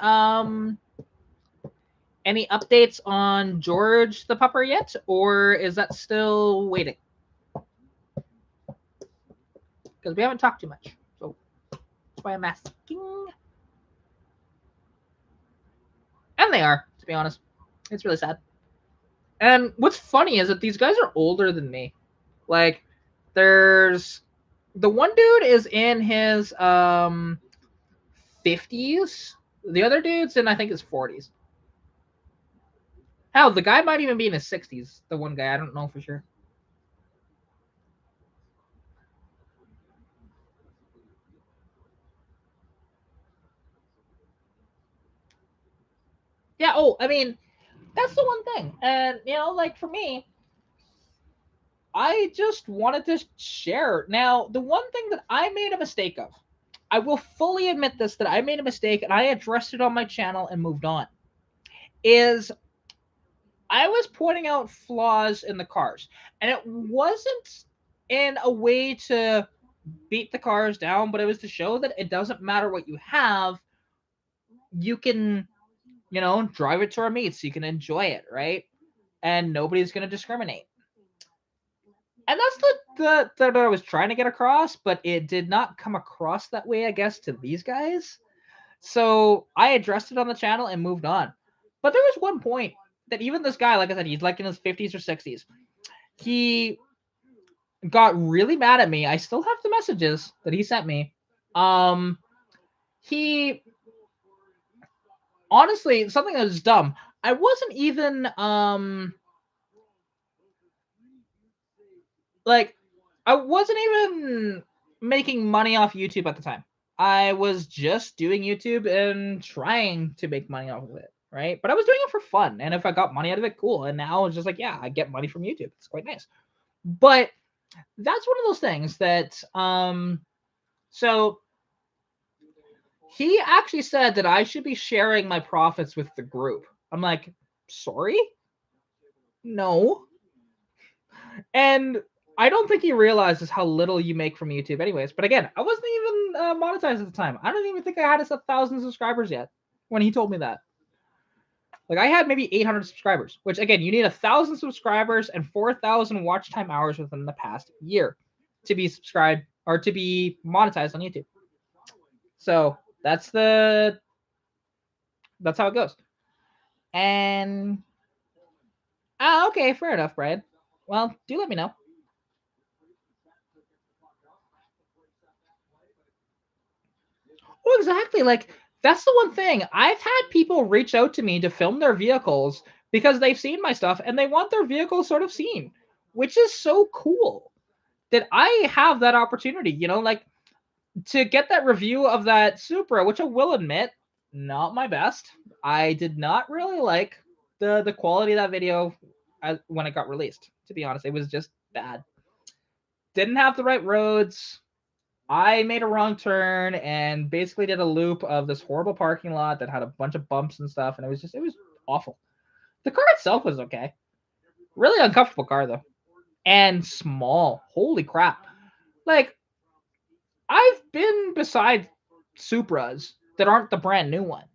Speaker 1: updates on George the pupper yet, or is that still waiting? Because we haven't talked too much, so that's why I'm asking. And they are, to be honest. It's really sad. And what's funny is that these guys are older than me. Like, there's the one dude is in his 50s. The other dude's in, I think, his 40s. Hell, the guy might even be in his 60s. The one guy, I don't know for sure. Yeah. Oh, I mean, that's the one thing. And like, for me, I just wanted to share. Now, the one thing that I made a mistake of, I will fully admit this, that I made a mistake and I addressed it on my channel and moved on, is I was pointing out flaws in the cars. And it wasn't in a way to beat the cars down, but it was to show that it doesn't matter what you have, you can, drive it to our meets, you can enjoy it, right? And nobody's going to discriminate. And that's the that I was trying to get across, but it did not come across that way, I guess, to these guys. So I addressed it on the channel and moved on. But there was one point that even this guy, like I said, he's like in his 50s or 60s. He got really mad at me. I still have the messages that he sent me. Um, he honestly, something that was dumb. I wasn't even like, I wasn't even making money off YouTube at the time. I was just doing YouTube and trying to make money off of it, right? But I was doing it for fun, and if I got money out of it, cool. And now it's just like, yeah, I get money from YouTube. It's quite nice. But that's one of those things that so he actually said that I should be sharing my profits with the group. I'm like, sorry? No. And I don't think he realizes how little you make from YouTube anyways. But again, I wasn't even monetized at the time. I don't even think I had 1,000 subscribers yet when he told me that. Like I had maybe 800 subscribers, which again, you need 1,000 subscribers and 4,000 watch time hours within the past year to be subscribed or to be monetized on YouTube. So that's how it goes. And okay, fair enough, Brad. Well, do let me know. Well, exactly. Like that's the one thing. I've had people reach out to me to film their vehicles because they've seen my stuff and they want their vehicle sort of seen, which is so cool that I have that opportunity, like to get that review of that Supra, which I will admit, not my best. I did not really like the quality of that video when it got released. To be honest, it was just bad. Didn't have the right roads. I made a wrong turn and basically did a loop of this horrible parking lot that had a bunch of bumps and stuff, and it was awful. The car itself was okay. Really uncomfortable car though. And small. Holy crap. Like I've been beside Supras that aren't the brand new one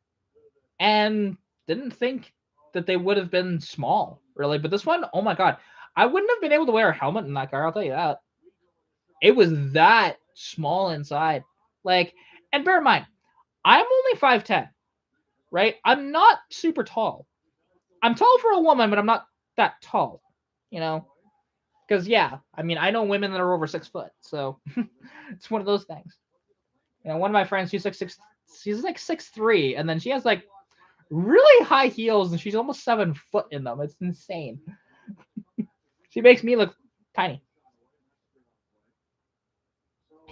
Speaker 1: and didn't think that they would have been small, really. But this one, oh my god. I wouldn't have been able to wear a helmet in that car, I'll tell you that. It was that small inside. Like, and bear in mind, I'm only 5'10, right? I'm not super tall. I'm tall for a woman, but I'm not that tall, you know? Because, yeah, I mean, I know women that are over 6 foot, so it's one of those things. One of my friends, she's like 6'3", and then she has like really high heels, and she's almost 7 foot in them. It's insane. She makes me look tiny.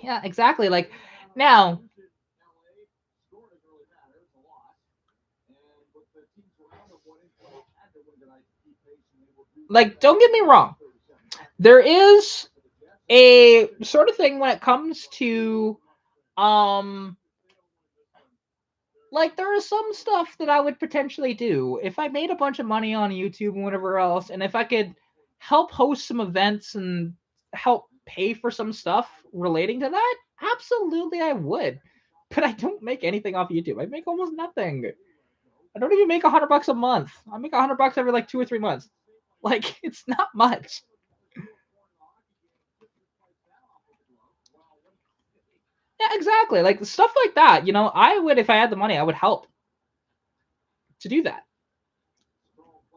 Speaker 1: Yeah, exactly. Like now, like don't get me wrong. There is a sort of thing when it comes to like there is some stuff that I would potentially do if I made a bunch of money on YouTube and whatever else, and if I could help host some events and help pay for some stuff relating to that, absolutely I would. But I don't make anything off YouTube. I make almost nothing. I don't even make $100 a month. I make $100 every like 2 or 3 months. Like it's not much. Yeah, exactly. Like stuff like that. I would if I had the money, I would help to do that.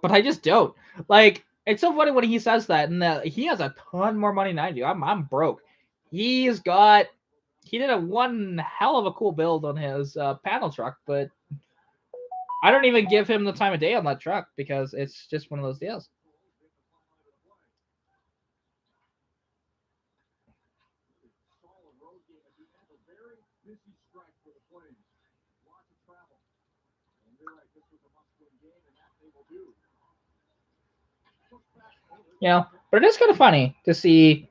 Speaker 1: But I just don't. Like it's so funny when he says that, and he has a ton more money than I do. I'm broke. He did a one hell of a cool build on his panel truck, but I don't even give him the time of day on that truck because it's just one of those deals. But it is kind of funny to see,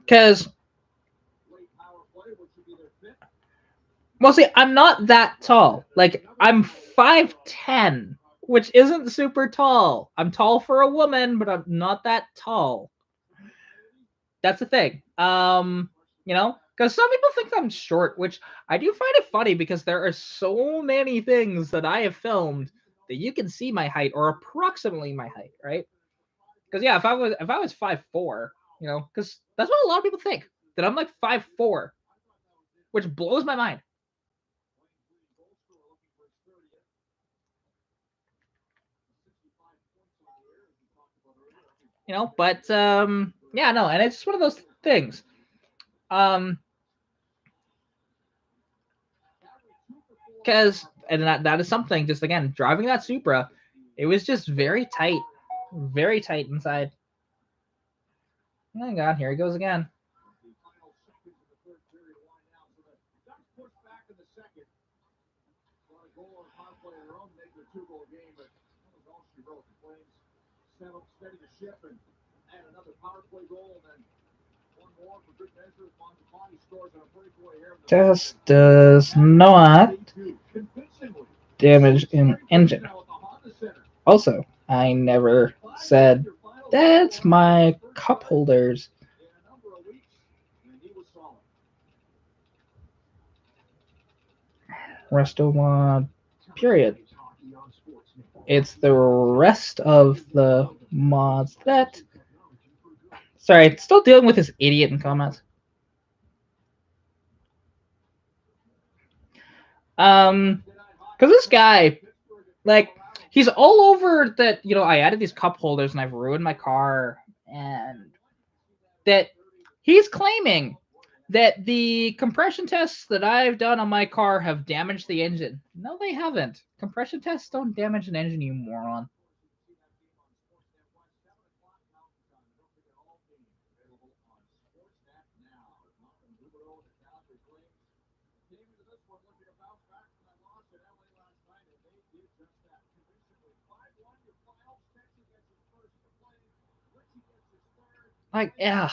Speaker 1: because well, see, I'm not that tall. Like I'm 5'10", which isn't super tall. I'm tall for a woman, but I'm not that tall. That's the thing. Because some people think I'm short, which I do find it funny because there are so many things that I have filmed that you can see my height or approximately my height, right? Because yeah, if I was 5'4", because that's what a lot of people think, that I'm like 5'4", which blows my mind. But yeah, no, and it's one of those things. Because and that is something. Just again, driving that Supra, it was just very tight inside. Oh my god, here he goes again.
Speaker 2: two-goal game, but that was all she wrote. The Flames steady the ship and add another power play goal, and then one more for good measure. Bonzapani scores on a breakaway here.
Speaker 1: This does not
Speaker 2: Convincingly.
Speaker 1: damage an engine. Also, I never said that's my cup holders.
Speaker 2: In a number of weeks, and he was solid.
Speaker 1: Resto mod, period. It's the rest of the mods that. Sorry, still dealing with this idiot in comments. Because this guy, like, he's all over that. You know, I added these cup holders and I've ruined my car, and that he's claiming that the compression tests that I've done on my car have damaged the engine. No, they haven't. Compression tests don't damage an engine, you moron. Like, ugh,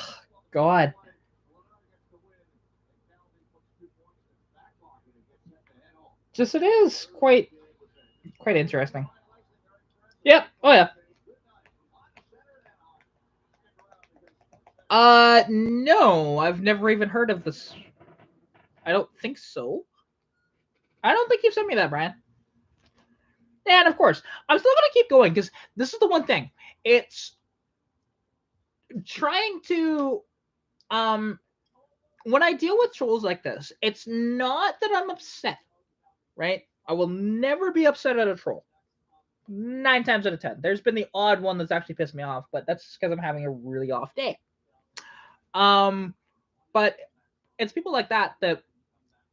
Speaker 1: God. Just it is quite interesting. Yep. Oh yeah. No, I've never even heard of this. I don't think so. I don't think you've sent me that, Brian. And of course, I'm still gonna keep going because this is the one thing. It's trying to when I deal with trolls like this, it's not that I'm upset, right? I will never be upset at a troll. 9 times out of 10. There's been the odd one that's actually pissed me off, but that's because I'm having a really off day. But it's people like that that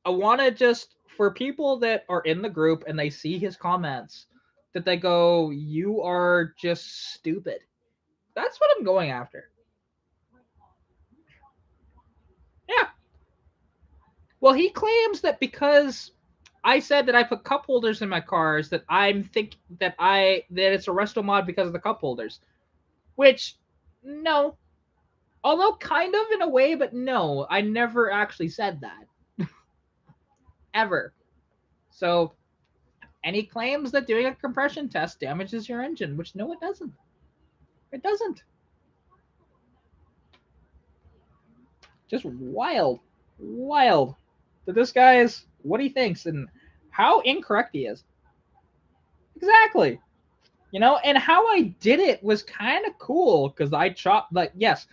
Speaker 1: I want to just, for people that are in the group and they see his comments, that they go, you are just stupid. That's what I'm going after. Yeah. Well, he claims that because I said that I put cup holders in my cars, that I'm think that it's a resto mod because of the cup holders. Which, no. Although kind of in a way, but no, I never actually said that. Ever. So, and he claims that doing a compression test damages your engine, which no, it doesn't. It doesn't. Just wild. Wild. That this guy is what he thinks and how incorrect he is. Exactly. You know, and how I did it was kind of cool because I chopped, like, yes,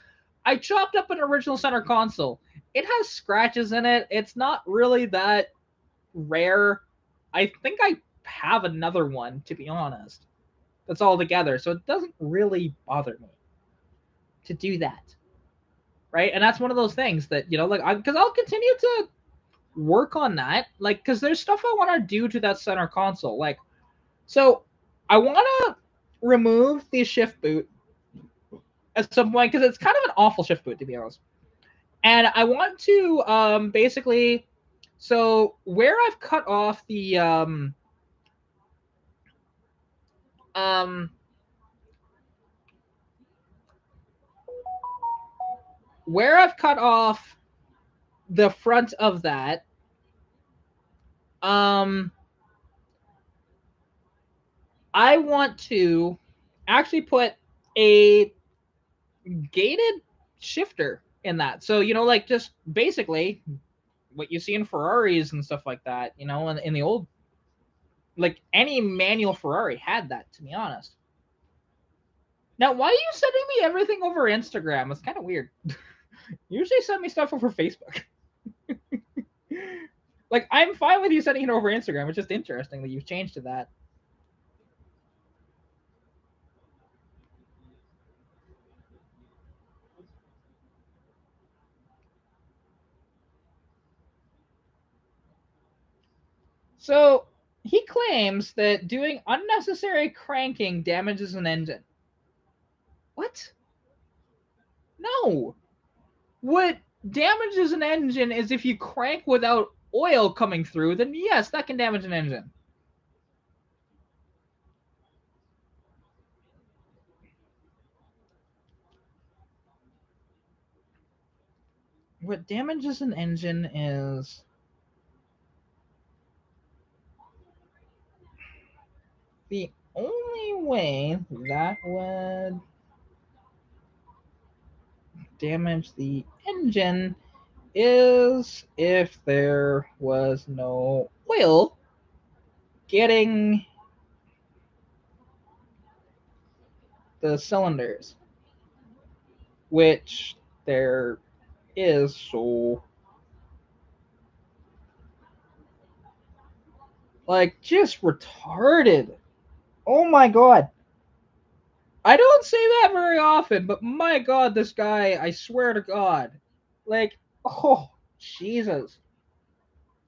Speaker 1: I chopped up an original center console. It has scratches in it. It's not really that rare. I think I have another one, to be honest. That's all together. So it doesn't really bother me to do that. Right? And that's one of those things that, you know, like, because I'll continue to work on that. Like, because there's stuff I want to do to that center console. Like, so I want to remove the shift boot at some point because it's kind of an awful shift boot, to be honest. And I want to basically, so where I've cut off the where I've cut off the front of that, I want to actually put a gated shifter in that. So, you know, like just basically what you see in Ferraris and stuff like that, you know, in the old, like any manual Ferrari had that, to be honest. Now, why are you sending me everything over Instagram? It's kind of weird. Usually send me stuff over Facebook. Like, I'm fine with you sending it over Instagram. It's just interesting that you've changed to that. So, he claims that doing unnecessary cranking damages an engine. What? No. What damages an engine is if you crank without oil coming through, then yes, that can damage an engine. what damages an engine is the only way that would damage the engine is if there was no oil getting the cylinders, which there is. So, like, just retarded. Oh my god. I don't say that very often, but my god, this guy, I swear to god. Like, oh, Jesus.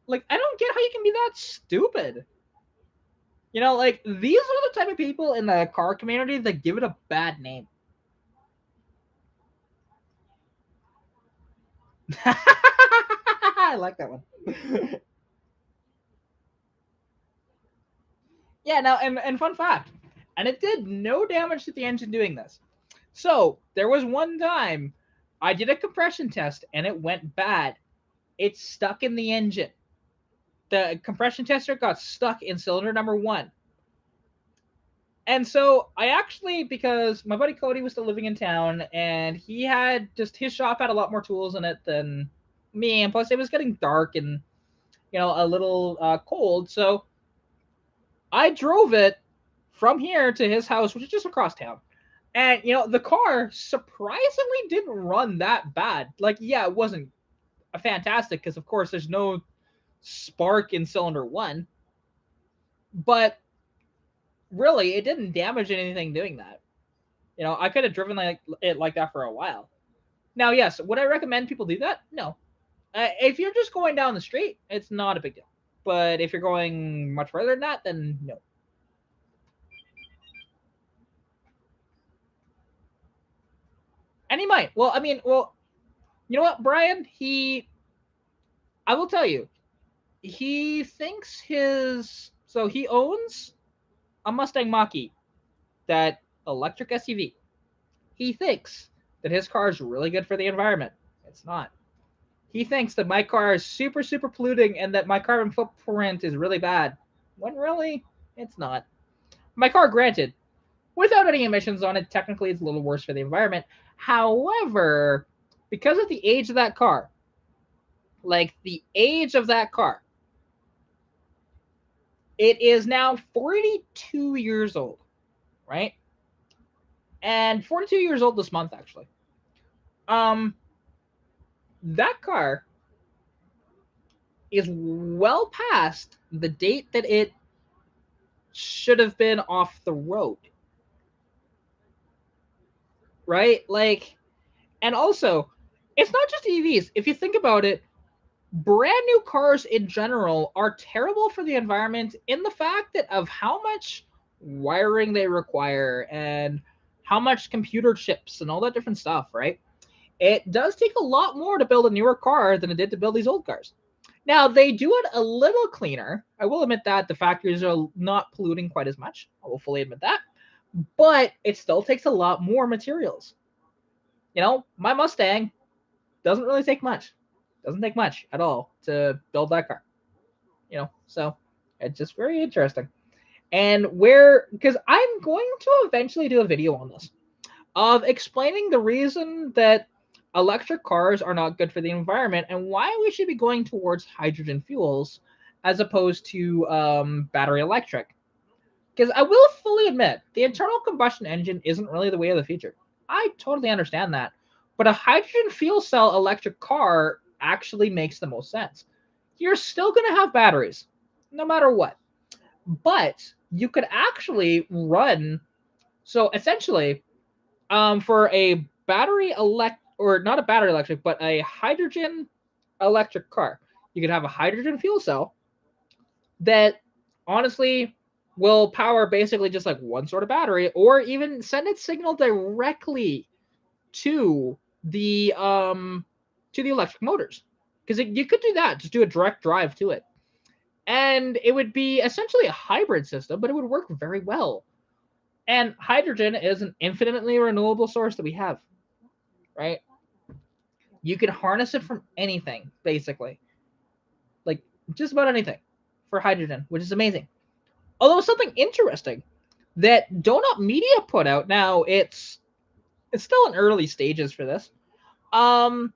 Speaker 1: Like, I don't get how you can be that stupid. You know, like, these are the type of people in the car community that give it a bad name. I like that one. Yeah, now, and fun fact, and it did no damage to the engine doing this. So, there was one time I did a compression test and it went bad. It stuck in the engine. The compression tester got stuck in cylinder number 1. And so I actually, because my buddy Cody was still living in town and he had just, his shop had a lot more tools in it than me. And plus it was getting dark and, a little cold. So I drove it from here to his house, which is just across town. And, the car surprisingly didn't run that bad. Like, yeah, it wasn't fantastic because, of course, there's no spark in cylinder 1. But really, it didn't damage anything doing that. I could have driven it like that for a while. Now, yes, would I recommend people do that? No. If you're just going down the street, it's not a big deal. But if you're going much further than that, then no. And he might. Well, I mean, you know what, Brian? I will tell you, he thinks so he owns a Mustang Mach-E, that electric SUV. He thinks that his car is really good for the environment. It's not. He thinks that my car is super, super polluting and that my carbon footprint is really bad. When really, it's not. My car, granted, without any emissions on it, technically it's a little worse for the environment. However, because of the age of that car, it is now 42 years old, right? And 42 years old this month, actually. That car is well past the date that it should have been off the road. Right? Like, and also, it's not just EVs. If you think about it, brand new cars in general are terrible for the environment in the fact that of how much wiring they require and how much computer chips and all that different stuff, right? It does take a lot more to build a newer car than it did to build these old cars. Now, they do it a little cleaner. I will admit that the factories are not polluting quite as much. I will fully admit that. But it still takes a lot more materials. My Mustang doesn't really take much. Doesn't take much at all to build that car. So it's just very interesting. And because I'm going to eventually do a video on this, of explaining the reason that electric cars are not good for the environment and why we should be going towards hydrogen fuels as opposed to battery electric. Because I will fully admit, the internal combustion engine isn't really the way of the future. I totally understand that. But a hydrogen fuel cell electric car actually makes the most sense. You're still going to have batteries, no matter what. But you could actually run, so essentially, for a or not a battery electric, but a hydrogen electric car, you could have a hydrogen fuel cell that honestly will power basically just like one sort of battery, or even send its signal directly to the electric motors, because you could do that, just do a direct drive to it, and it would be essentially a hybrid system, but it would work very well. And hydrogen is an infinitely renewable source that we have, right? You can harness it from anything, basically, like just about anything, for hydrogen, which is amazing. Although something interesting that Donut Media put out, now it's still in early stages for this. Um,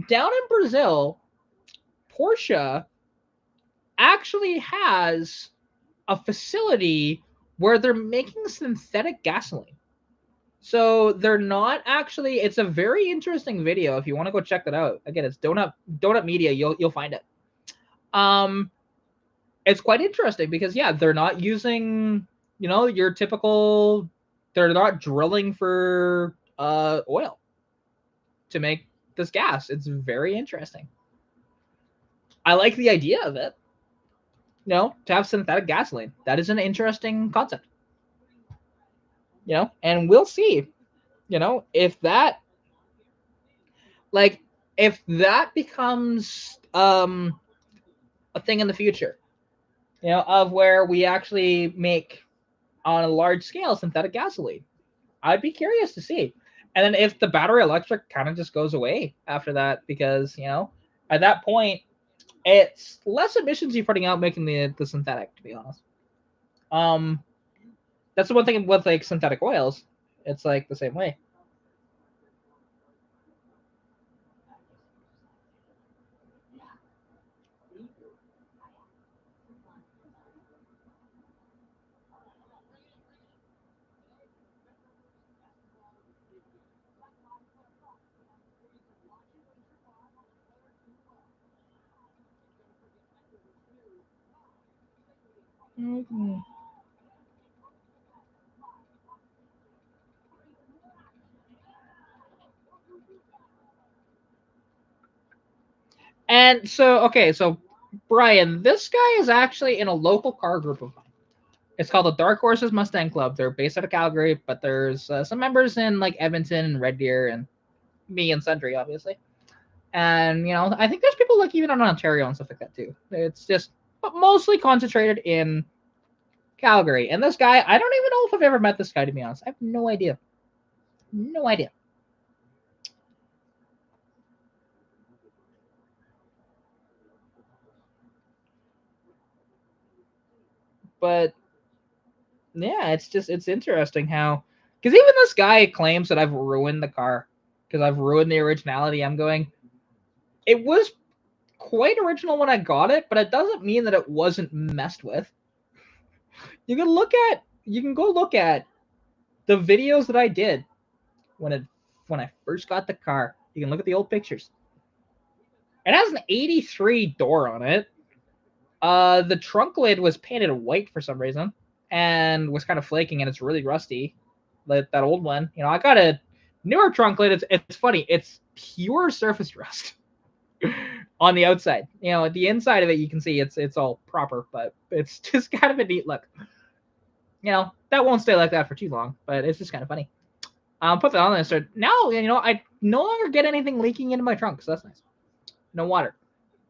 Speaker 1: Down in Brazil, Porsche actually has a facility where they're making synthetic gasoline. So they're not actually. It's a very interesting video. If you want to go check that out, again, it's Donut Media. You'll find it. Um, it's quite interesting because yeah, they're not using your typical. They're not drilling for oil to make this gas. It's very interesting. I like the idea of it. To have synthetic gasoline. That is an interesting concept. And we'll see. If that like if that becomes a thing in the future, of where we actually make on a large scale synthetic gasoline. I'd be curious to see. And then if the battery electric kind of just goes away after that, because at that point it's less emissions you're putting out making the synthetic, to be honest. Um, that's the one thing with like synthetic oils. It's like the same way. Mhm. And so, okay, so Brian, this guy is actually in a local car group of mine. It's called the Dark Horses Mustang Club. They're based out of Calgary, but there's some members in like Edmonton and Red Deer and me and Sundry, obviously. And I think there's people like even in Ontario and stuff like that too. It's just, but mostly concentrated in Calgary. And this guy, I don't even know if I've ever met this guy, to be honest. I have no idea. No idea. But yeah, it's interesting how, because even this guy claims that I've ruined the car because I've ruined the originality. I'm going, it was quite original when I got it, but it doesn't mean that it wasn't messed with. You can go look at the videos that I did when I first got the car. You can look at the old pictures. It has an 83 door on it. The trunk lid was painted white for some reason and was kind of flaking, and it's really rusty. Like that old one. I got a newer trunk lid. It's funny. It's pure surface rust on the outside. At the inside of it, you can see it's all proper, but it's just kind of a neat look. That won't stay like that for too long, but it's just kind of funny. Put that on there. So now, I no longer get anything leaking into my trunk, so that's nice. No water.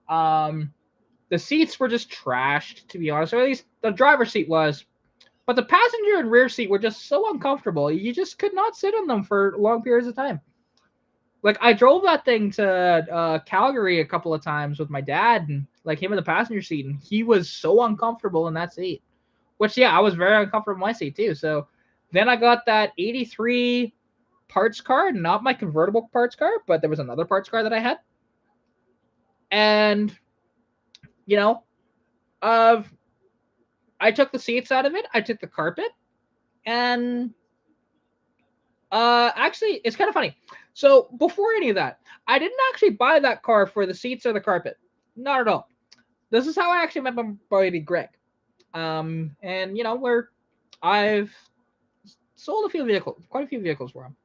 Speaker 1: The seats were just trashed, to be honest, or at least the driver's seat was. But the passenger and rear seat were just so uncomfortable. You just could not sit on them for long periods of time. Like I drove that thing to Calgary a couple of times with my dad, and like him in the passenger seat, and he was so uncomfortable in that seat. Which yeah, I was very uncomfortable in my seat too. So then I got that 83 parts car, not my convertible parts car, but there was another parts car that I had. And you know, uh, I took the seats out of it, I took the carpet, and actually it's kind of funny. So before any of that, I didn't actually buy that car for the seats or the carpet. Not at all. This is how I actually met my buddy Greg. And where I've sold a few vehicles, quite a few vehicles for him.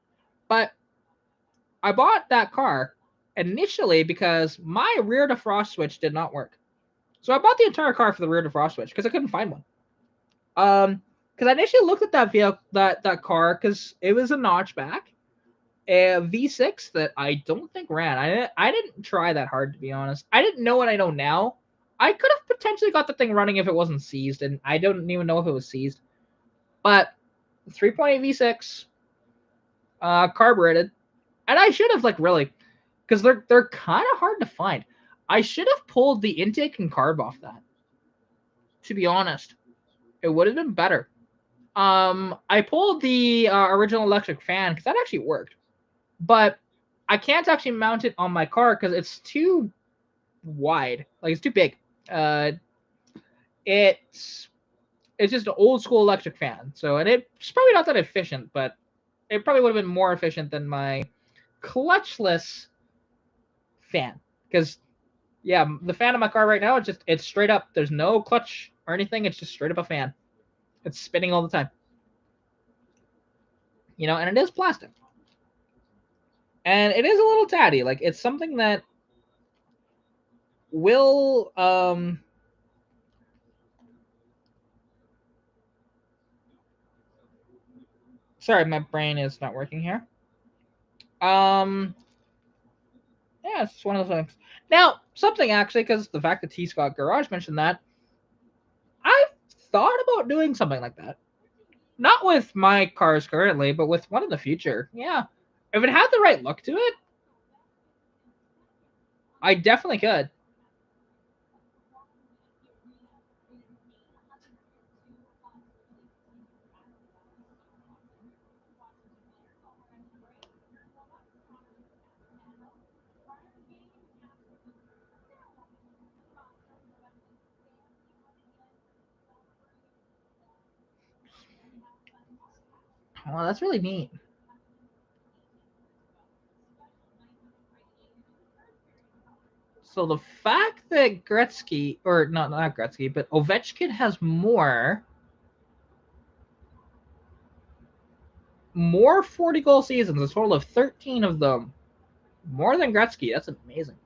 Speaker 1: But I bought that car initially because my rear defrost switch did not work. So I bought the entire car for the rear defrost switch because I couldn't find one. Because I initially looked at that vehicle, that car, because it was a notchback, a V6 that I don't think ran. I didn't try that hard, to be honest. I didn't know what I know now. I could have potentially got the thing running if it wasn't seized, and I don't even know if it was seized. But 3.8 V6, carbureted, and I should have really. because they're kind of hard to find. I should have pulled the intake and carb off that. To be honest, it would have been better. I pulled the original electric fan because that actually worked, but I can't actually mount it on my car because it's too wide. Like it's too big. Uh, it's it's just an old school electric fan. So and it's probably not that efficient, but it probably would have been more efficient than my clutchless fan. Because yeah, the fan in my car right now it's straight up. There's no clutch or anything. It's just straight up a fan. It's spinning all the time. And it is plastic. And it is a little tatty. Like it's something that will sorry, my brain is not working here. Yeah, it's one of those things. Now, something actually, because the fact that T Scott Garage mentioned that, I've thought about doing something like that. Not with my cars currently, but with one in the future. Yeah. If it had the right look to it, I definitely could. Well, that's really neat. So the fact that Gretzky, or not Gretzky, but Ovechkin has more 40 goal seasons, a total of 13 of them, more than Gretzky. That's amazing.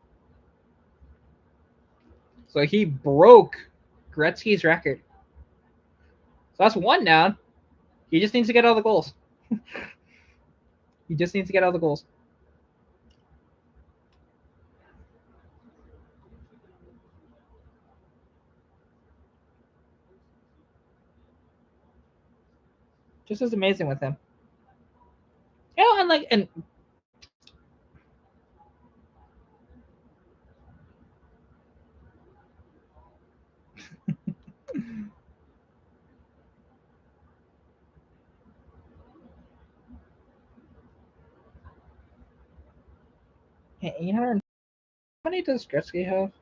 Speaker 1: So he broke Gretzky's record. So that's one down. He just needs to get all the goals. He just needs to get all the goals. Just as amazing with him. And like and how many does Gretzky have?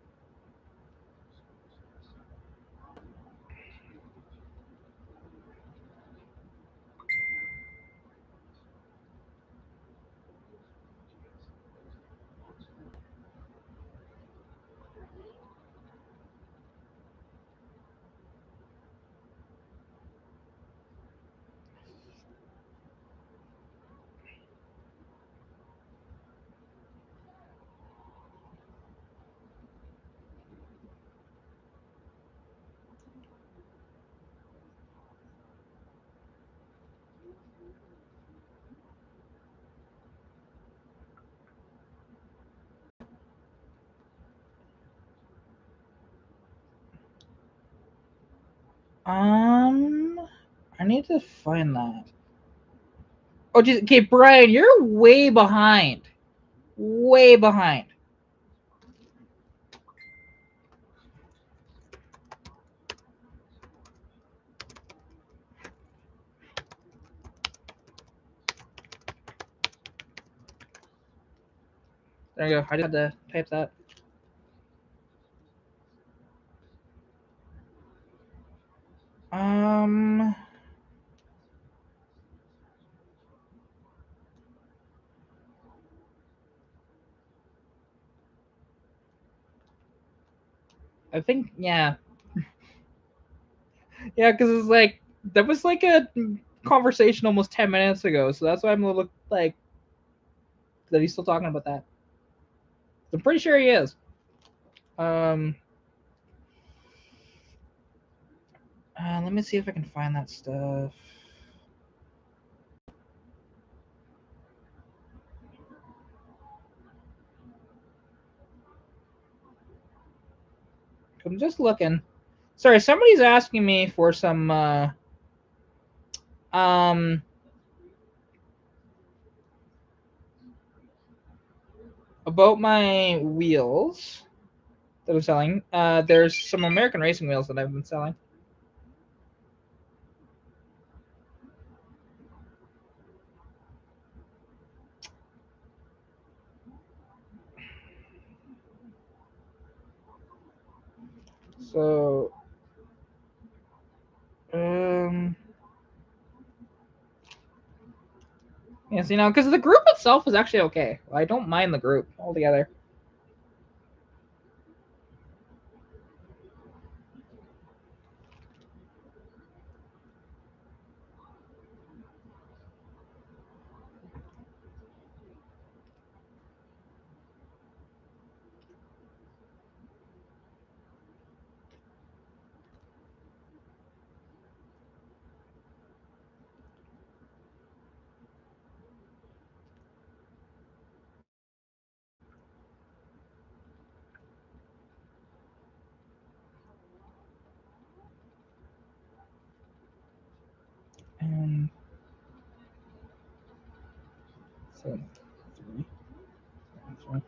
Speaker 1: I need to find that. Oh, geez. Okay, Brian, you're way behind. Way behind. There you go. I just had to type that. Um, I think yeah, yeah, because it's like that was like a conversation almost 10 minutes ago, so that's why I'm a little like that he's still talking about that. I'm pretty sure he is. Um, let me see if I can find that stuff. I'm just looking. Sorry, somebody's asking me for some um about my wheels that I'm selling, there's some American racing wheels that I've been selling. So, um, yes, because the group itself is actually okay. I don't mind the group altogether. And so, three, three.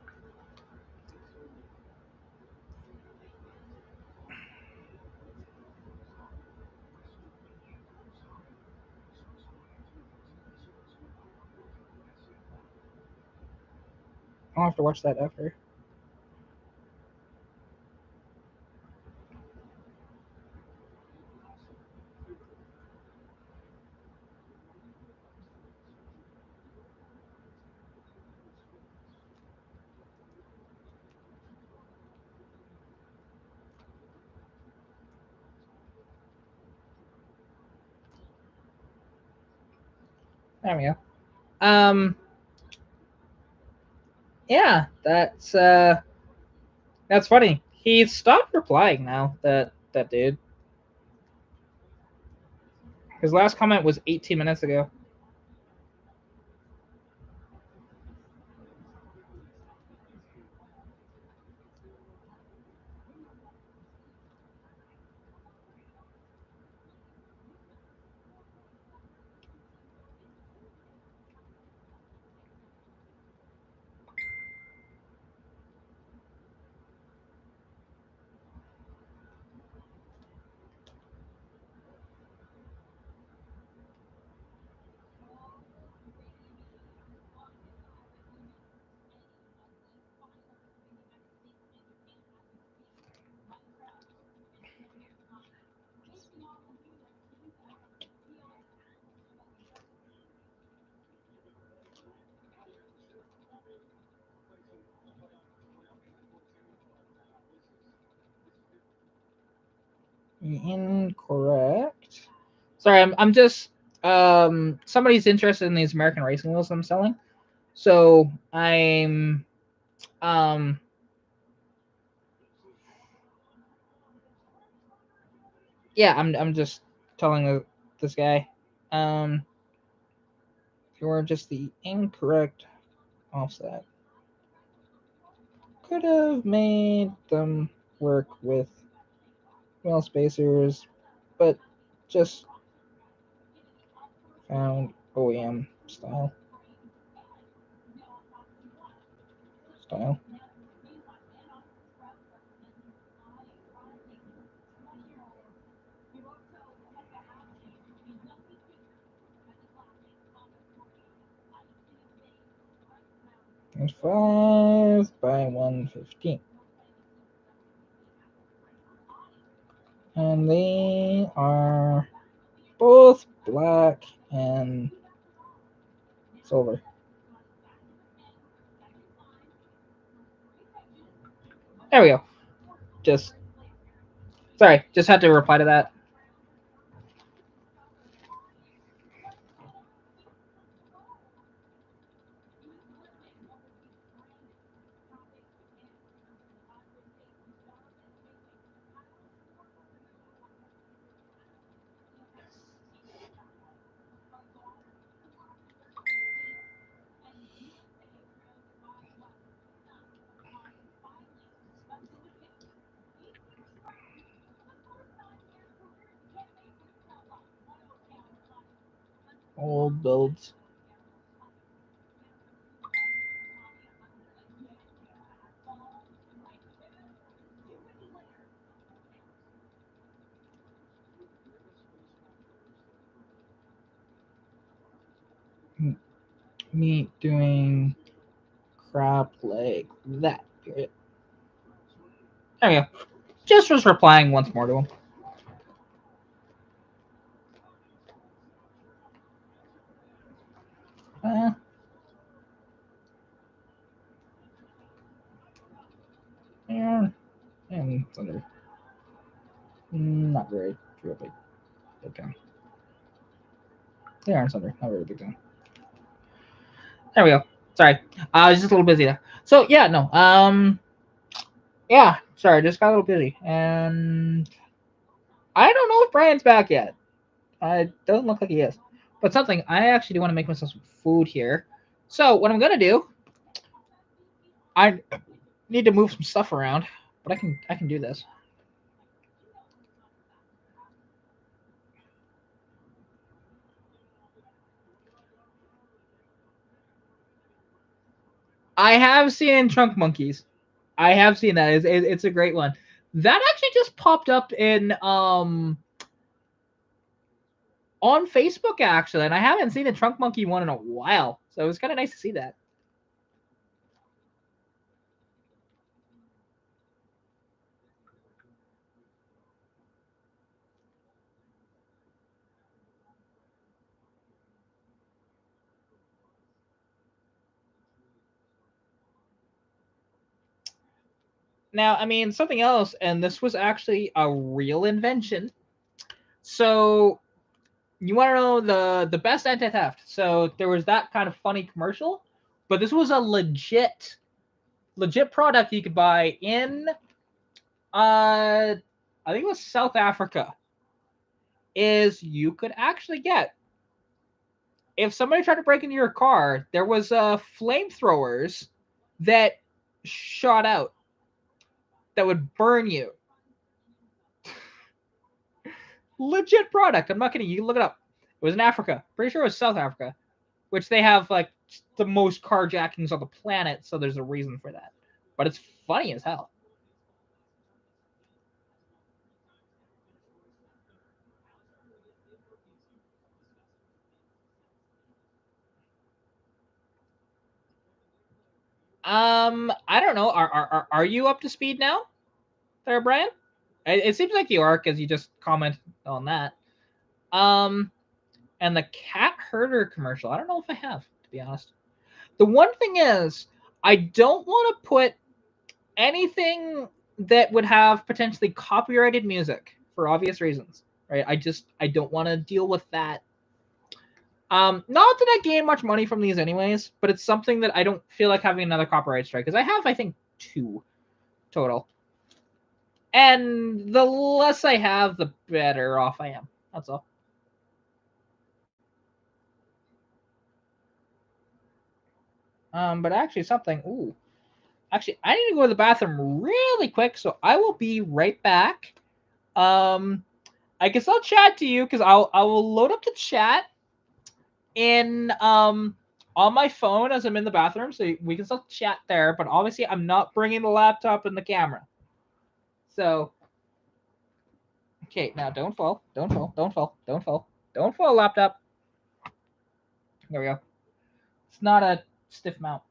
Speaker 1: I'll have to watch that after. There we go. Yeah, that's funny. He stopped replying now. That dude. His last comment was 18 minutes ago. Incorrect. Sorry, I'm just somebody's interested in these American racing wheels I'm selling. So um yeah, I'm just telling this guy. You're just the incorrect offset. Could have made them work with wheel spacers, but just found OEM style. It's 5 by 115. And they are both black and silver. There we go. Just sorry, just had to reply to that. Old builds. me doing crap like that. Period. There we go. Just was replying once more to him. Uh, yeah, and Thunder. Not very real big time. They are in Thunder, not very big time. There we go. Sorry, I was just a little busy there. So yeah, no, yeah, sorry, just got a little busy, and I don't know if Brian's back yet. It doesn't look like he is, but something I actually do want to make myself some food here. So what I'm gonna do, I need to move some stuff around, but I can do this. I have seen Trunk Monkeys. I have seen that. It's a great one. That actually just popped up in on Facebook actually, and I haven't seen a Trunk Monkey one in a while, so it was kind of nice to see that. Now, I mean something else, and this was actually a real invention. So you want to know the best anti-theft? So there was that kind of funny commercial, but this was a legit product you could buy in I think it was South Africa. Is you could actually get if somebody tried to break into your car, there was flamethrowers that shot out that would burn you. Legit product. I'm not kidding. You can look it up. It was in Africa. Pretty sure it was South Africa, which they have like the most carjackings on the planet, so there's a reason for that. But it's funny as hell. I don't know. Are you up to speed now, there, Brian? It seems like you are because you just commented on that. Um, and the cat herder commercial. I don't know if I have, to be honest. The one thing is, I don't want to put anything that would have potentially copyrighted music for obvious reasons. Right? I don't want to deal with that. Not that I gain much money from these anyways, but it's something that I don't feel like having another copyright strike because I have I think two total. And the less I have, the better off I am. That's all. But actually, something. Ooh, actually, I need to go to the bathroom really quick, so I will be right back. Um, I guess I'll chat to you because I will load up the chat in on my phone as I'm in the bathroom, so we can still chat there. But obviously, I'm not bringing the laptop and the camera. So, okay, now don't fall, don't fall, don't fall, don't fall, don't fall, laptop. There we go. It's not a stiff mount.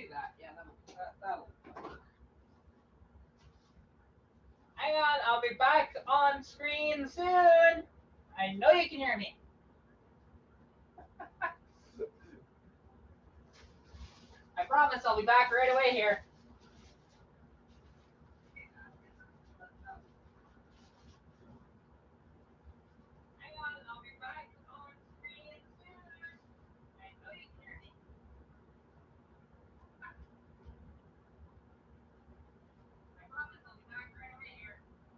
Speaker 1: do that. Yeah, that'll. Hang on, I'll be back on screen soon. I know you can hear me. I promise I'll be back right away here. Hang on, I'll be back on screen soon. I know you can hear me. I promise I'll be back right away here.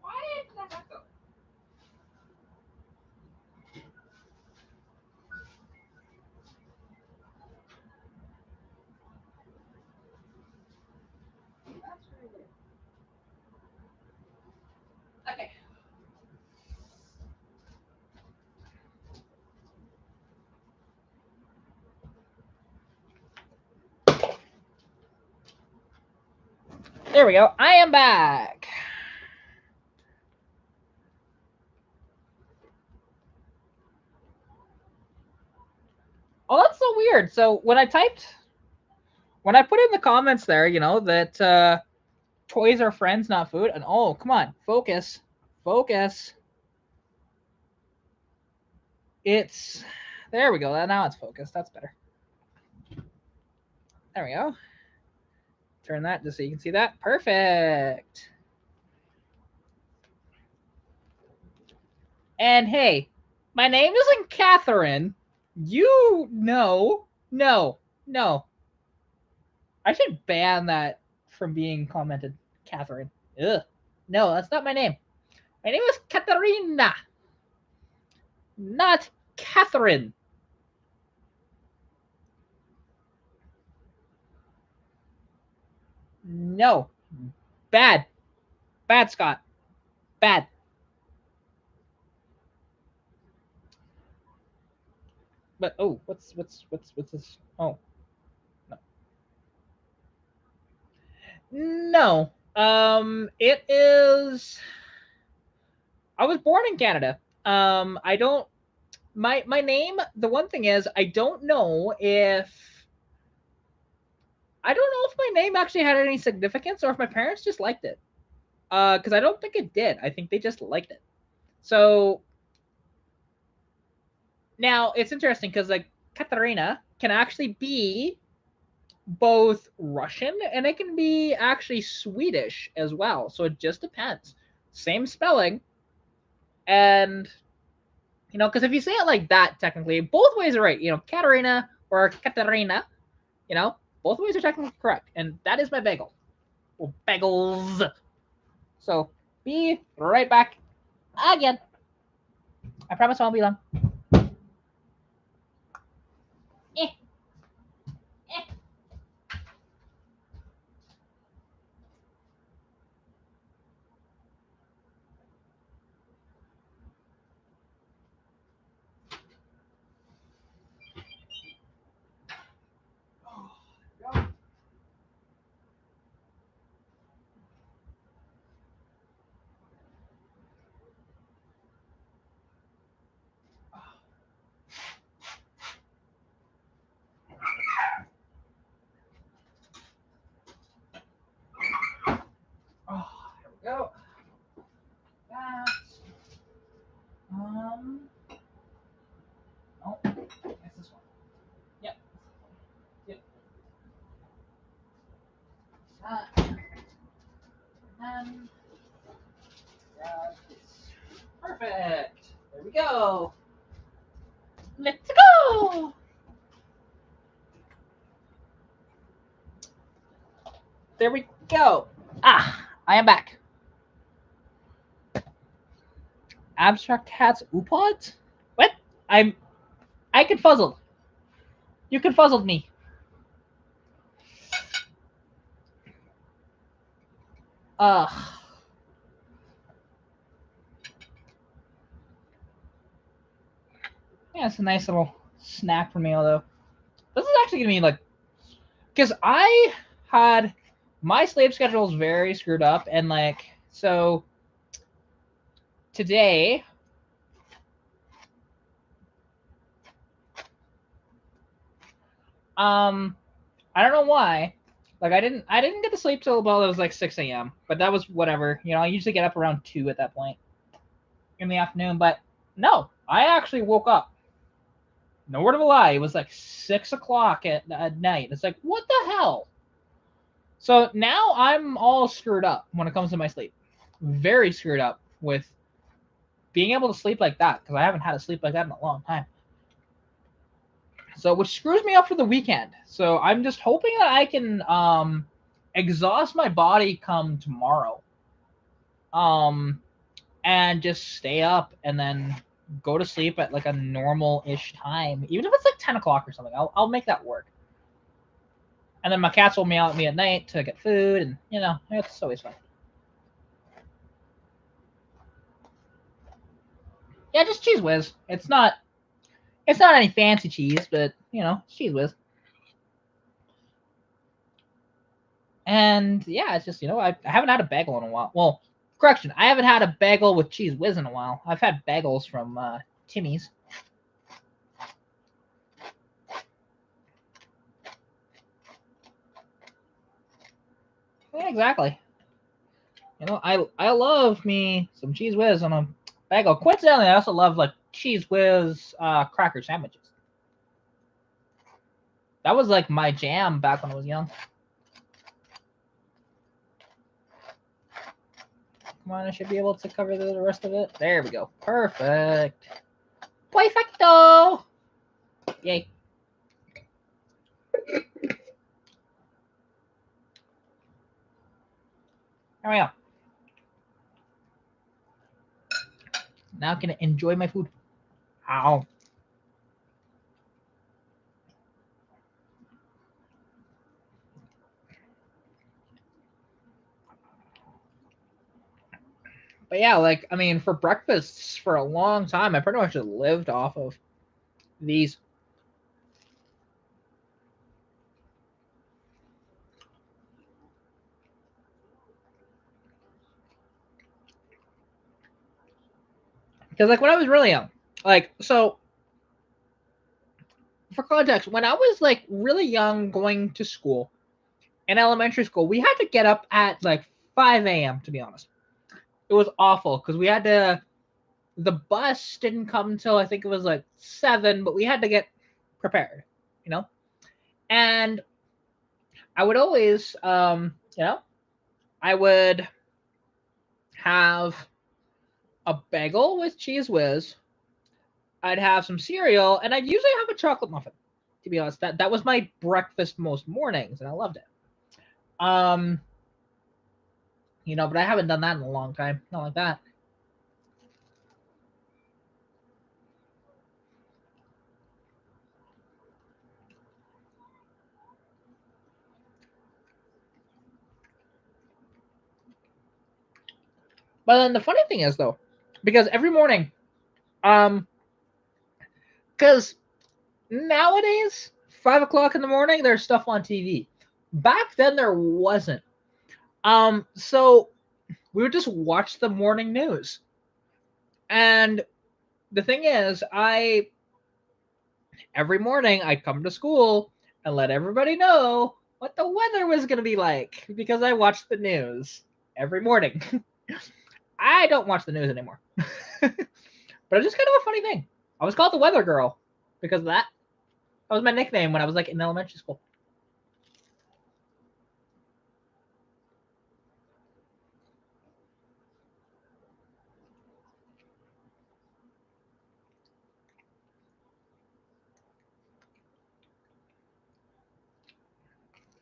Speaker 1: Why did that happen? That's really weird. Okay. There we go. I am back. Oh, that's so weird. So when I put in the comments there, that toys are friends, not food, and oh, come on, focus, focus. It's there we go. Now it's focused. That's better. There we go. Turn that just so you can see that. Perfect. And hey, my name isn't Catherine. You know, no. I should ban that from being commented, Catherine. Ugh. No, that's not my name. My name is Katerina, not Catherine. No. Bad. Bad, Scott. Bad. But oh, what's this? Oh, no. It is. I was born in Canada. I don't. My name. The one thing is, I don't know if my name actually had any significance or if my parents just liked it. Because I don't think it did. I think they just liked it. So now it's interesting because like Katarina can actually be both Russian and it can be actually Swedish as well. So it just depends. Same spelling. And, because if you say it like that, technically, both ways are right. Katarina or Katarina, both ways are technically correct. And that is my bagel. Well, bagels. So be right back again. I promise I won't be long. Eh, eh. Oh, here we go. That. Oh, it's this one. Yep. Yep. That. And this. Perfect. There we go. Let's go. There we go. I am back. Abstract hats Upods? What? I confuzzled. You confuzzled me. Yeah, Yeah, it's a nice little snack for me. Although this is actually gonna be like, because I had my sleep schedule is very screwed up, and like so today. I don't know why. Like I didn't get to sleep till about it was like 6 a.m. But that was whatever. You know, I usually get up around 2 at that point in the afternoon. But no, I actually woke up. No word of a lie. It was like 6 o'clock at night. It's like, what the hell? So now I'm all screwed up when it comes to my sleep. Very screwed up with being able to sleep like that because I haven't had a sleep like that in a long time. So which screws me up for the weekend. So I'm just hoping that I can exhaust my body come tomorrow. Um and just stay up and then go to sleep at like a normal-ish time. Even if it's like 10 o'clock or something. I'll make that work. And then my cats will meow at me at night to get food, and you know, it's always fun. Yeah, just cheese whiz. It's not any fancy cheese, but you know, it's cheese whiz. And yeah, it's just, you know, I haven't had a bagel in a while. Well, correction, I haven't had a bagel with cheese whiz in a while. I've had bagels from Timmy's. Yeah, exactly. You know, I love me some cheese whiz on a bagel. Coincidentally, I also love like cheese whiz cracker sandwiches. That was like my jam back when I was young. Come on, I should be able to cover the rest of it. There we go. Perfect. Perfecto. Yay. There we go. Now I can enjoy my food. Ow. But yeah, like, I mean, for breakfasts for a long time, I pretty much just lived off of these. Because, like, when I was really young, like, so for context, when I was, like, really young going to school, in elementary school, we had to get up at, like, 5 a.m., to be honest. It was awful because we had to, the bus didn't come until I think it was like 7, but we had to get prepared, you know? And I would always, you know, I would have a bagel with cheese whiz. I'd have some cereal, and I'd usually have a chocolate muffin. To be honest, that was my breakfast most mornings, and I loved it. Um, you know, but I haven't done that in a long time. Not like that. But then the funny thing is though, because every morning, um, because nowadays 5 o'clock in the morning there's stuff on TV. Back then there wasn't. So we would just watch the morning news. And the thing is, I every morning I'd come to school and let everybody know what the weather was gonna be like because I watched the news every morning. I don't watch the news anymore. But it's just kind of a funny thing. I was called the weather girl because of that. That was my nickname when I was like in elementary school.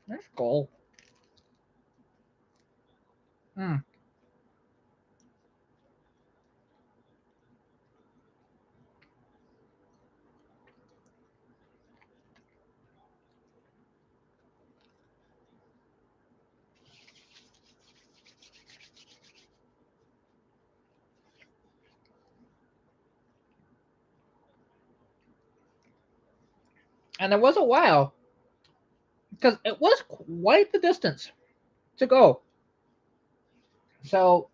Speaker 1: That's cool. Hmm. And there was a while because it was quite the distance to go. So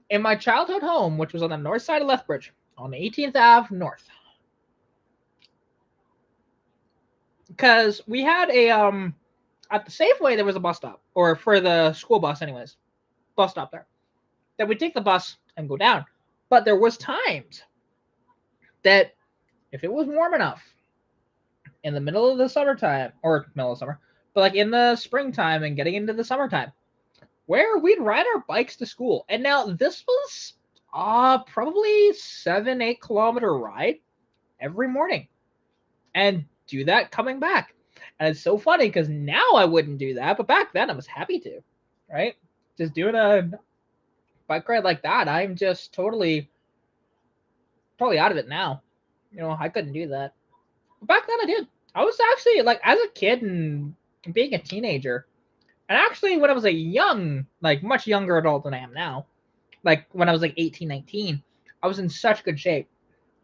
Speaker 1: in my childhood home, which was on the north side of Lethbridge, on 18th Ave North, because we had a at the Safeway there was a bus stop, or for the school bus, anyways, bus stop there. That we take the bus and go down. But there was times that if it was warm enough in the middle of the summertime, or middle of summer, but like in the springtime and getting into the summertime, where we'd ride our bikes to school. And now this was probably 7-8 kilometer ride every morning, and do that coming back. And it's so funny because now I wouldn't do that, but back then I was happy to, right? Just doing a bike ride like that, I'm just totally out of it now. You know, I couldn't do that. But back then I did. I was actually like, as a kid and being a teenager, and actually when I was a young, like much younger adult than I am now, like when I was like 18, 19, I was in such good shape.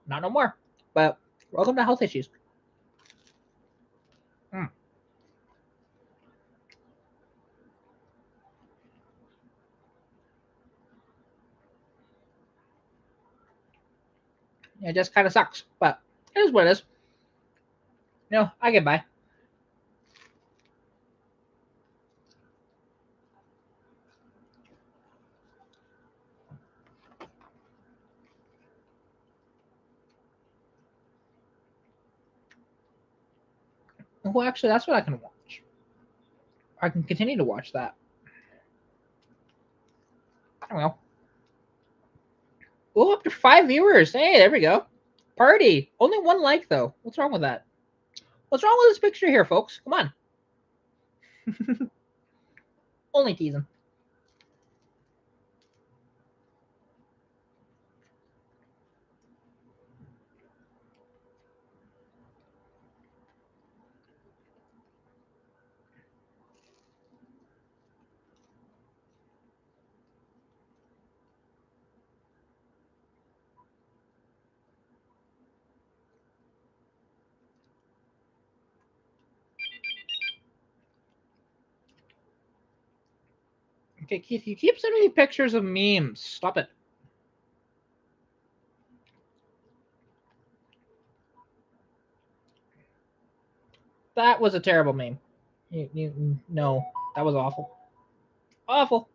Speaker 1: Not no more. But welcome to health issues. Mm. It just kind of sucks, but it is what it is. You know, I get by. Well, actually, that's what I can watch. I can continue to watch that. I don't know. Oh, up to 5 viewers. Hey, there we go. Party. Only one like, though. What's wrong with that? What's wrong with this picture here, folks? Come on. Only teasing. Okay, Keith, you keep sending me pictures of memes. Stop it. That was a terrible meme. No, that was awful. Awful.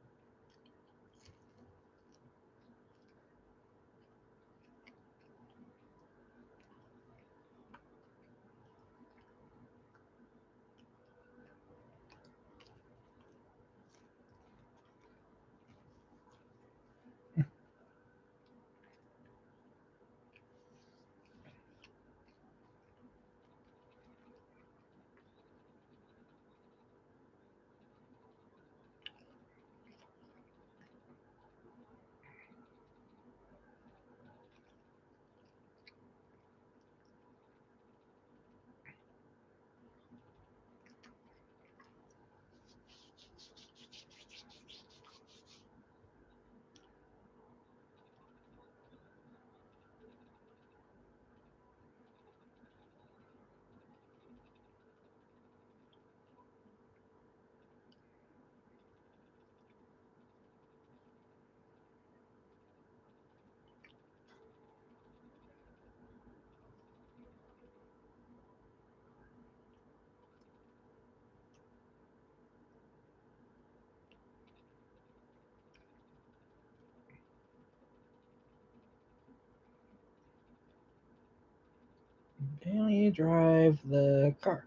Speaker 1: Daily drive the car.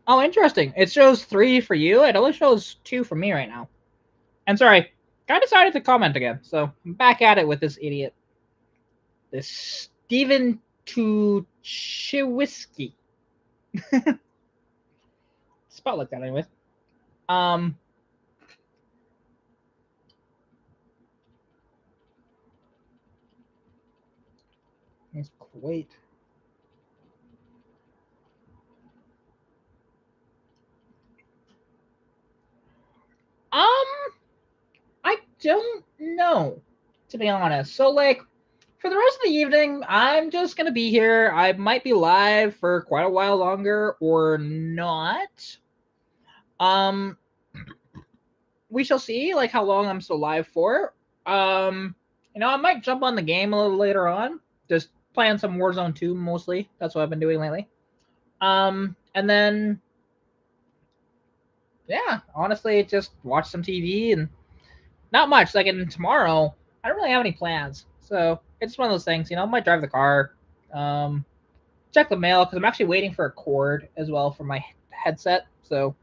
Speaker 1: Oh, interesting. It shows 3 for you. It only shows 2 for me right now. And sorry, I decided to comment again, so I'm back at it with this idiot. This Steven Tuchiwisky. Spelled like that, anyways. Um, it's Kuwait. I don't know, to be honest. So, like, For the rest of the evening, I'm just gonna be here. I might be live for quite a while longer or not. Um, we shall see, like how long I'm still live for. Um, I might jump on the game a little later on. Just playing some Warzone 2 mostly. That's what I've been doing lately. And then yeah, honestly, just watch some TV and not much. Like in tomorrow, I don't really have any plans. So it's one of those things, I might drive the car. Um, check the mail because I'm actually waiting for a cord as well for my headset. So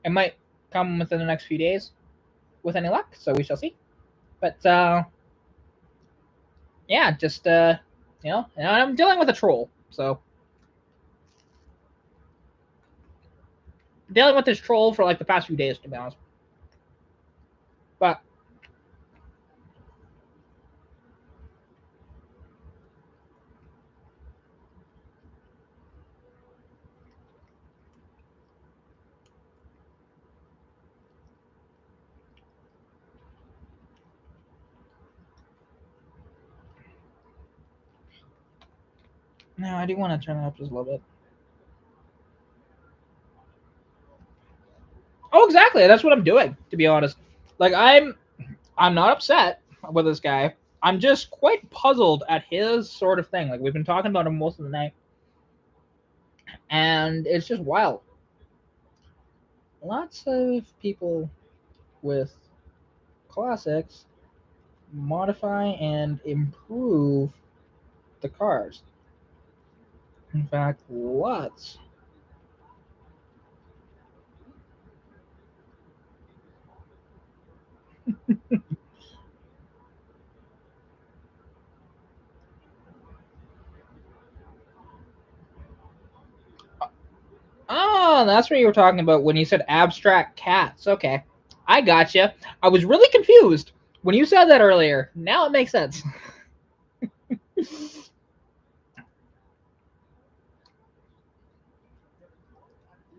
Speaker 1: it might come within the next few days with any luck. So we shall see. But yeah, just and I'm dealing with a troll. So dealing with this troll for like the past few days, to be honest. But no, I do want to turn it up just a little bit. Oh, exactly. That's what I'm doing, to be honest. Like I'm not upset with this guy. I'm just quite puzzled at his sort of thing. Like we've been talking about him most of the night, and it's just wild. Lots of people with classics modify and improve the cars. In fact, lots. Oh, that's what you were talking about when you said abstract cats. Okay, I gotcha. I was really confused when you said that earlier. Now it makes sense.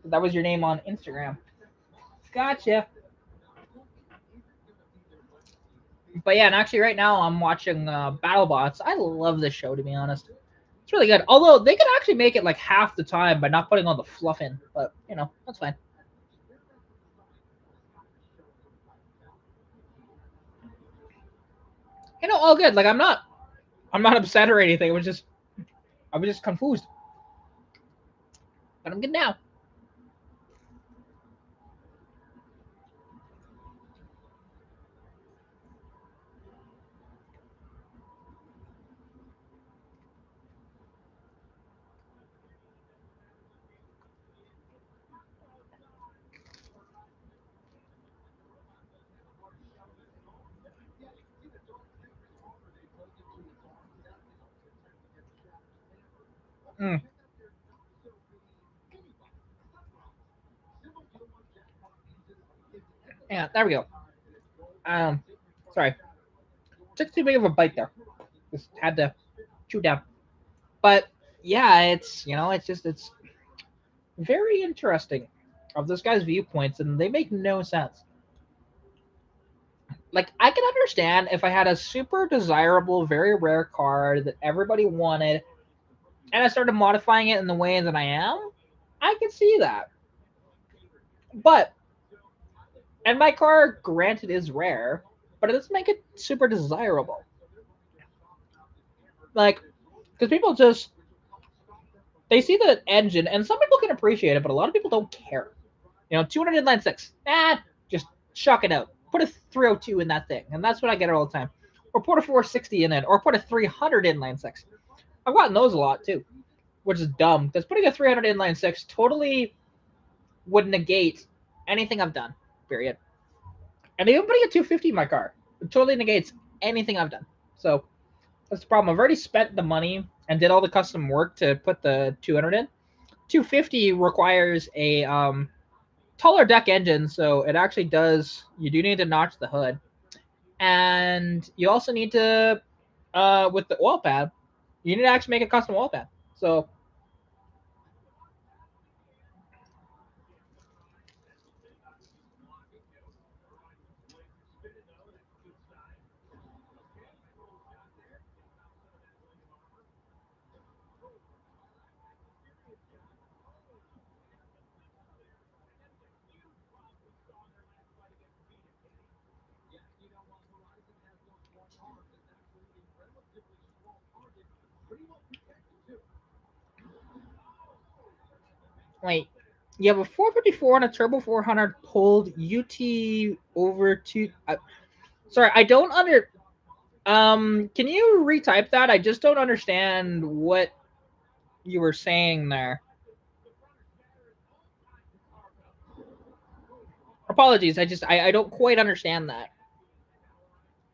Speaker 1: That was your name on Instagram. Gotcha. But yeah, and actually, right now I'm watching BattleBots. I love this show, to be honest. It's really good. Although they could actually make it like half the time by not putting all the fluff in, but that's fine. All good. Like I'm not upset or anything. I was just confused, but I'm good now. Mm. Yeah, there we go. Um, sorry, took too big of a bite there. Just had to chew down. But yeah, it's very interesting of this guy's viewpoints, and they make no sense. Like I can understand if I had a super desirable, very rare car that everybody wanted, and I started modifying it in the way that I am. I can see that. But and my car, granted, is rare, but it doesn't make it super desirable. Like because people just they see the engine, and some people can appreciate it, but a lot of people don't care. 200 inline six. Just chuck it out. Put a 302 in that thing, and that's what I get all the time. Or put a 460 in it, or put a 300 inline six. I've gotten those a lot too, which is dumb because putting a 300 inline six totally would negate anything I've done. Period. And even putting a 250 in my car it totally negates anything I've done. So that's the problem. I've already spent the money and did all the custom work to put the 200 in. 250 requires a taller deck engine, so it actually does. You do need to notch the hood, and you also need to, with the oil pad, you need to actually make a custom oil pad. So Wait, you have a 454 and a turbo 400 pulled UT over to. Sorry, I don't under. Can you retype that? I just don't understand what you were saying there. Apologies, I don't quite understand that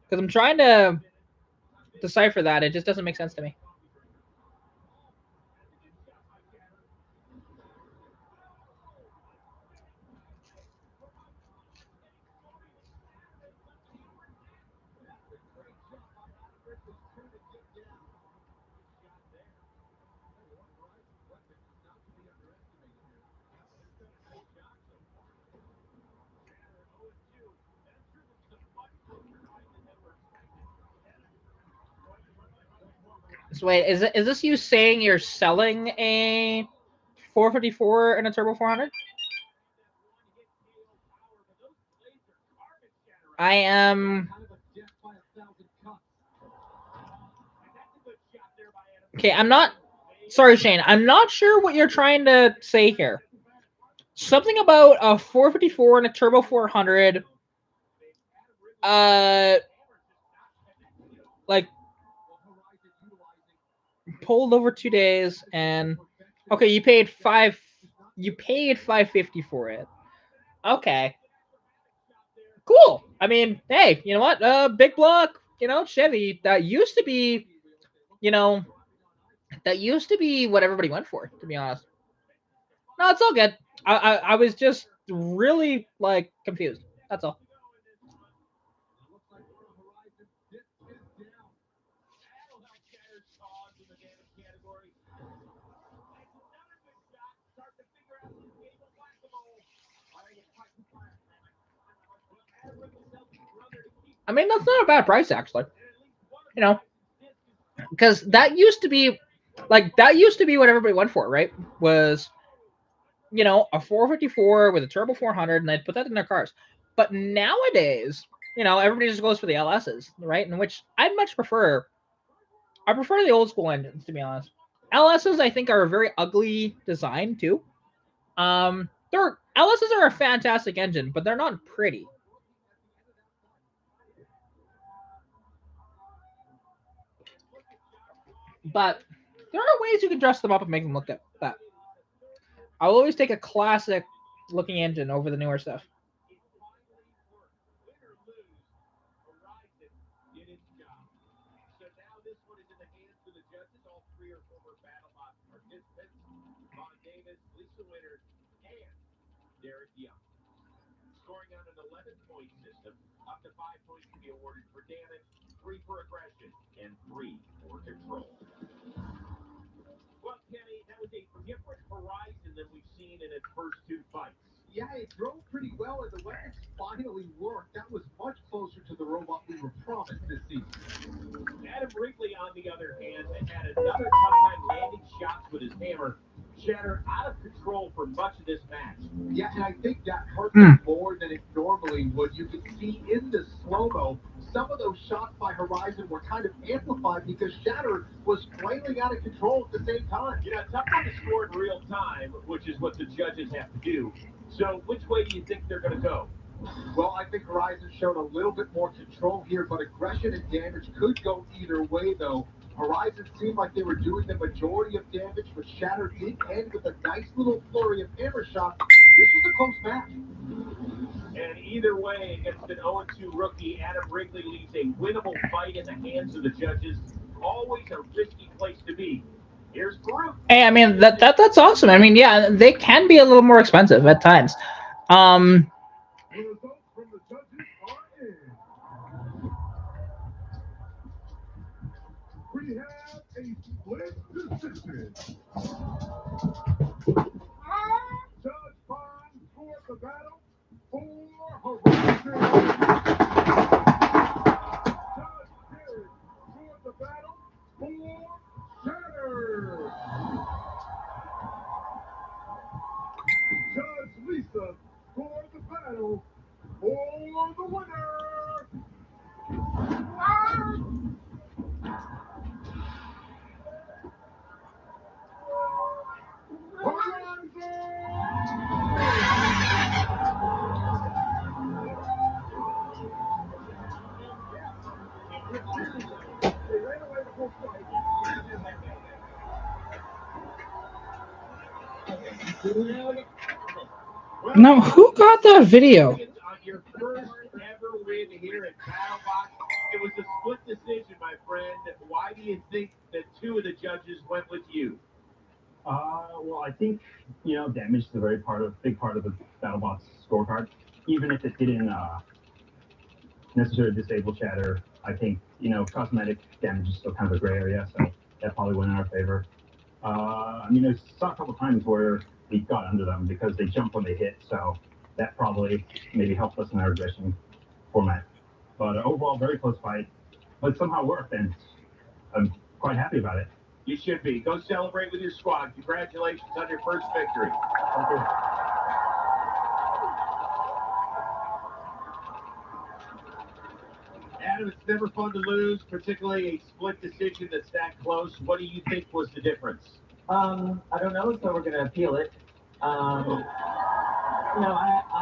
Speaker 1: because I'm trying to decipher that. It just doesn't make sense to me. So wait, is this you saying you're selling a 454 and a turbo 400? I am. Okay, I'm not. Sorry, Shane. I'm not sure what you're trying to say here. Something about a 454 and a turbo 400. Uh, like pulled over 2 days, and okay, you paid five. You paid 550 for it. Okay, cool. I mean, hey, you know what? Big block. Chevy. That used to be. You know, that used to be what everybody went for. To be honest. No, it's all good. I was just really like confused. That's all. I mean, that's not a bad price actually. You know, because that used to be what everybody went for, right? Was a 454 with a turbo 400, and they'd put that in their cars. But nowadays, everybody just goes for the LSs, right? In which I much prefer. I prefer the old school engines, to be honest. LSs, I think, are a very ugly design too. They're LSs are a fantastic engine, but they're not pretty. But there are ways you can dress them up and make them look good. But I'll always take a classic looking engine over the newer stuff.
Speaker 2: Yeah, it drove pretty well, and the weapons finally worked. That was much closer to the robot we were promised this season. Adam Wrigley, on the other hand, had another tough time landing shots with his hammer. Shatter out of control for much of this match. Yeah, and I think that hurt him more than it normally would. You could see in the slow-mo, some of those shots by Horizon were kind of amplified because Shatter was flailing out of control at the same time. Tough one to score in real time, which is what the judges have to do. So, which way do you think they're going to go? Well, I think Horizon showed a little bit more control here, but aggression and damage could go either way, though. Horizon seemed like they were doing the majority of damage, but Shatter did end with a nice little flurry of hammer shots. This was a close match. And either way, against an 0-2 rookie, Adam Wrigley leaves a winnable fight in the hands of the judges. Always a risky place to be. Here's Farouk.
Speaker 1: Hey, I mean that's awesome. I mean, yeah, they can be a little more expensive at times. Um,
Speaker 2: The results from the judges are in. We have a split decision. Judge Bond scored the battle for Horizon. Judge Derek scored the battle for Shatter. Judge Lisa scored the battle for the winner. Well,
Speaker 1: Now, who got that video?
Speaker 2: on your first ever win here at BattleBox, it was a split decision, my friend. Why do you think that two of the judges went with you?
Speaker 4: Well, I think damage is a big part of the BattleBots scorecard. Even if it didn't necessarily disable shatter, I think cosmetic damage is still kind of a gray area, so that probably went in our favor. I mean, I saw a couple times where we got under them because they jump when they hit, so that probably maybe helped us in our aggression format. But overall, very close fight, but somehow worked, and I'm quite happy about it.
Speaker 2: You should be. Go celebrate with your squad. Congratulations on your first victory.
Speaker 4: Thank you.
Speaker 2: Adam, it's never fun to lose, particularly a split decision that's that close. What do you think was the difference?
Speaker 5: I don't know, so we're gonna appeal it.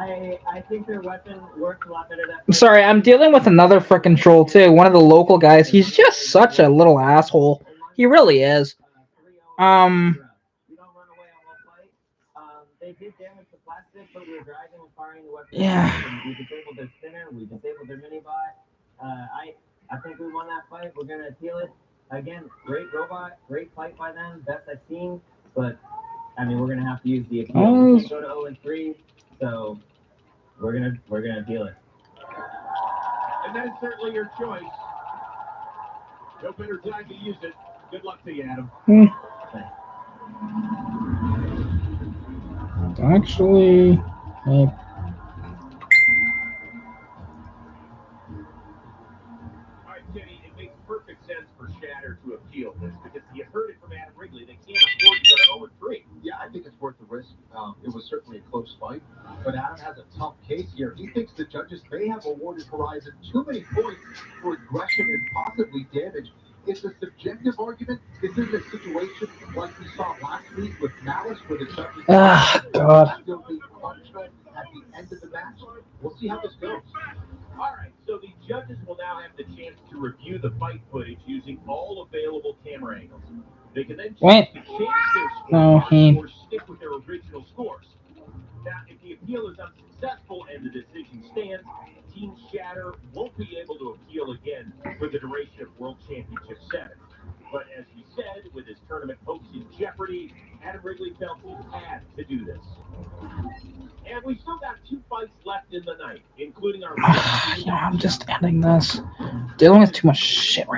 Speaker 5: I think their weapon works a lot better that.
Speaker 1: I'm sorry, I'm dealing with another frickin' troll too. One of the local guys. He's just such a little asshole. He really is. Um,
Speaker 5: We don't run away on one fight. They did damage the plastic, but we were driving and firing the weapon.
Speaker 1: Yeah.
Speaker 5: And we disabled their spinner. We disabled their mini bot. I think we won that fight. We're gonna appeal it. Again, great robot, great fight by them, best I've seen. But I mean, we're gonna have to use the appeal. We can't go to 0-3, so we're gonna appeal it.
Speaker 2: And that is certainly your choice. No better time to use it. Good luck to you, Adam.
Speaker 1: actually,
Speaker 2: All right, Kenny, it makes perfect sense for Shatter to appeal this because you heard it from Adam Wrigley. They can't afford to go to 0-3.
Speaker 6: Yeah, I think it's worth the risk. It was certainly a close fight, but Adam has a tough case here. He thinks the judges may have awarded Horizon too many points for aggression and possibly damage. It's a subjective argument. This is a situation like we saw last week with Malice, where the judges
Speaker 1: God.
Speaker 6: still made punishment at the end of the match. We'll see how this goes.
Speaker 2: All right, so the judges will now have the chance to review the fight footage using all available camera angles. They can then choose
Speaker 1: Wait.
Speaker 2: to change their
Speaker 1: No,
Speaker 2: scorecard or stick with their original scores. Now, if the appeal is unsuccessful and the decision stands, Team Shatter won't be able to appeal again for the duration of World Championship 7. But as we said, with his tournament hopes in jeopardy, Adam Wrigley felt he had to do this. And we still got 2 fights left in the night, including our
Speaker 1: I'm just ending this. Dealing with too much shit right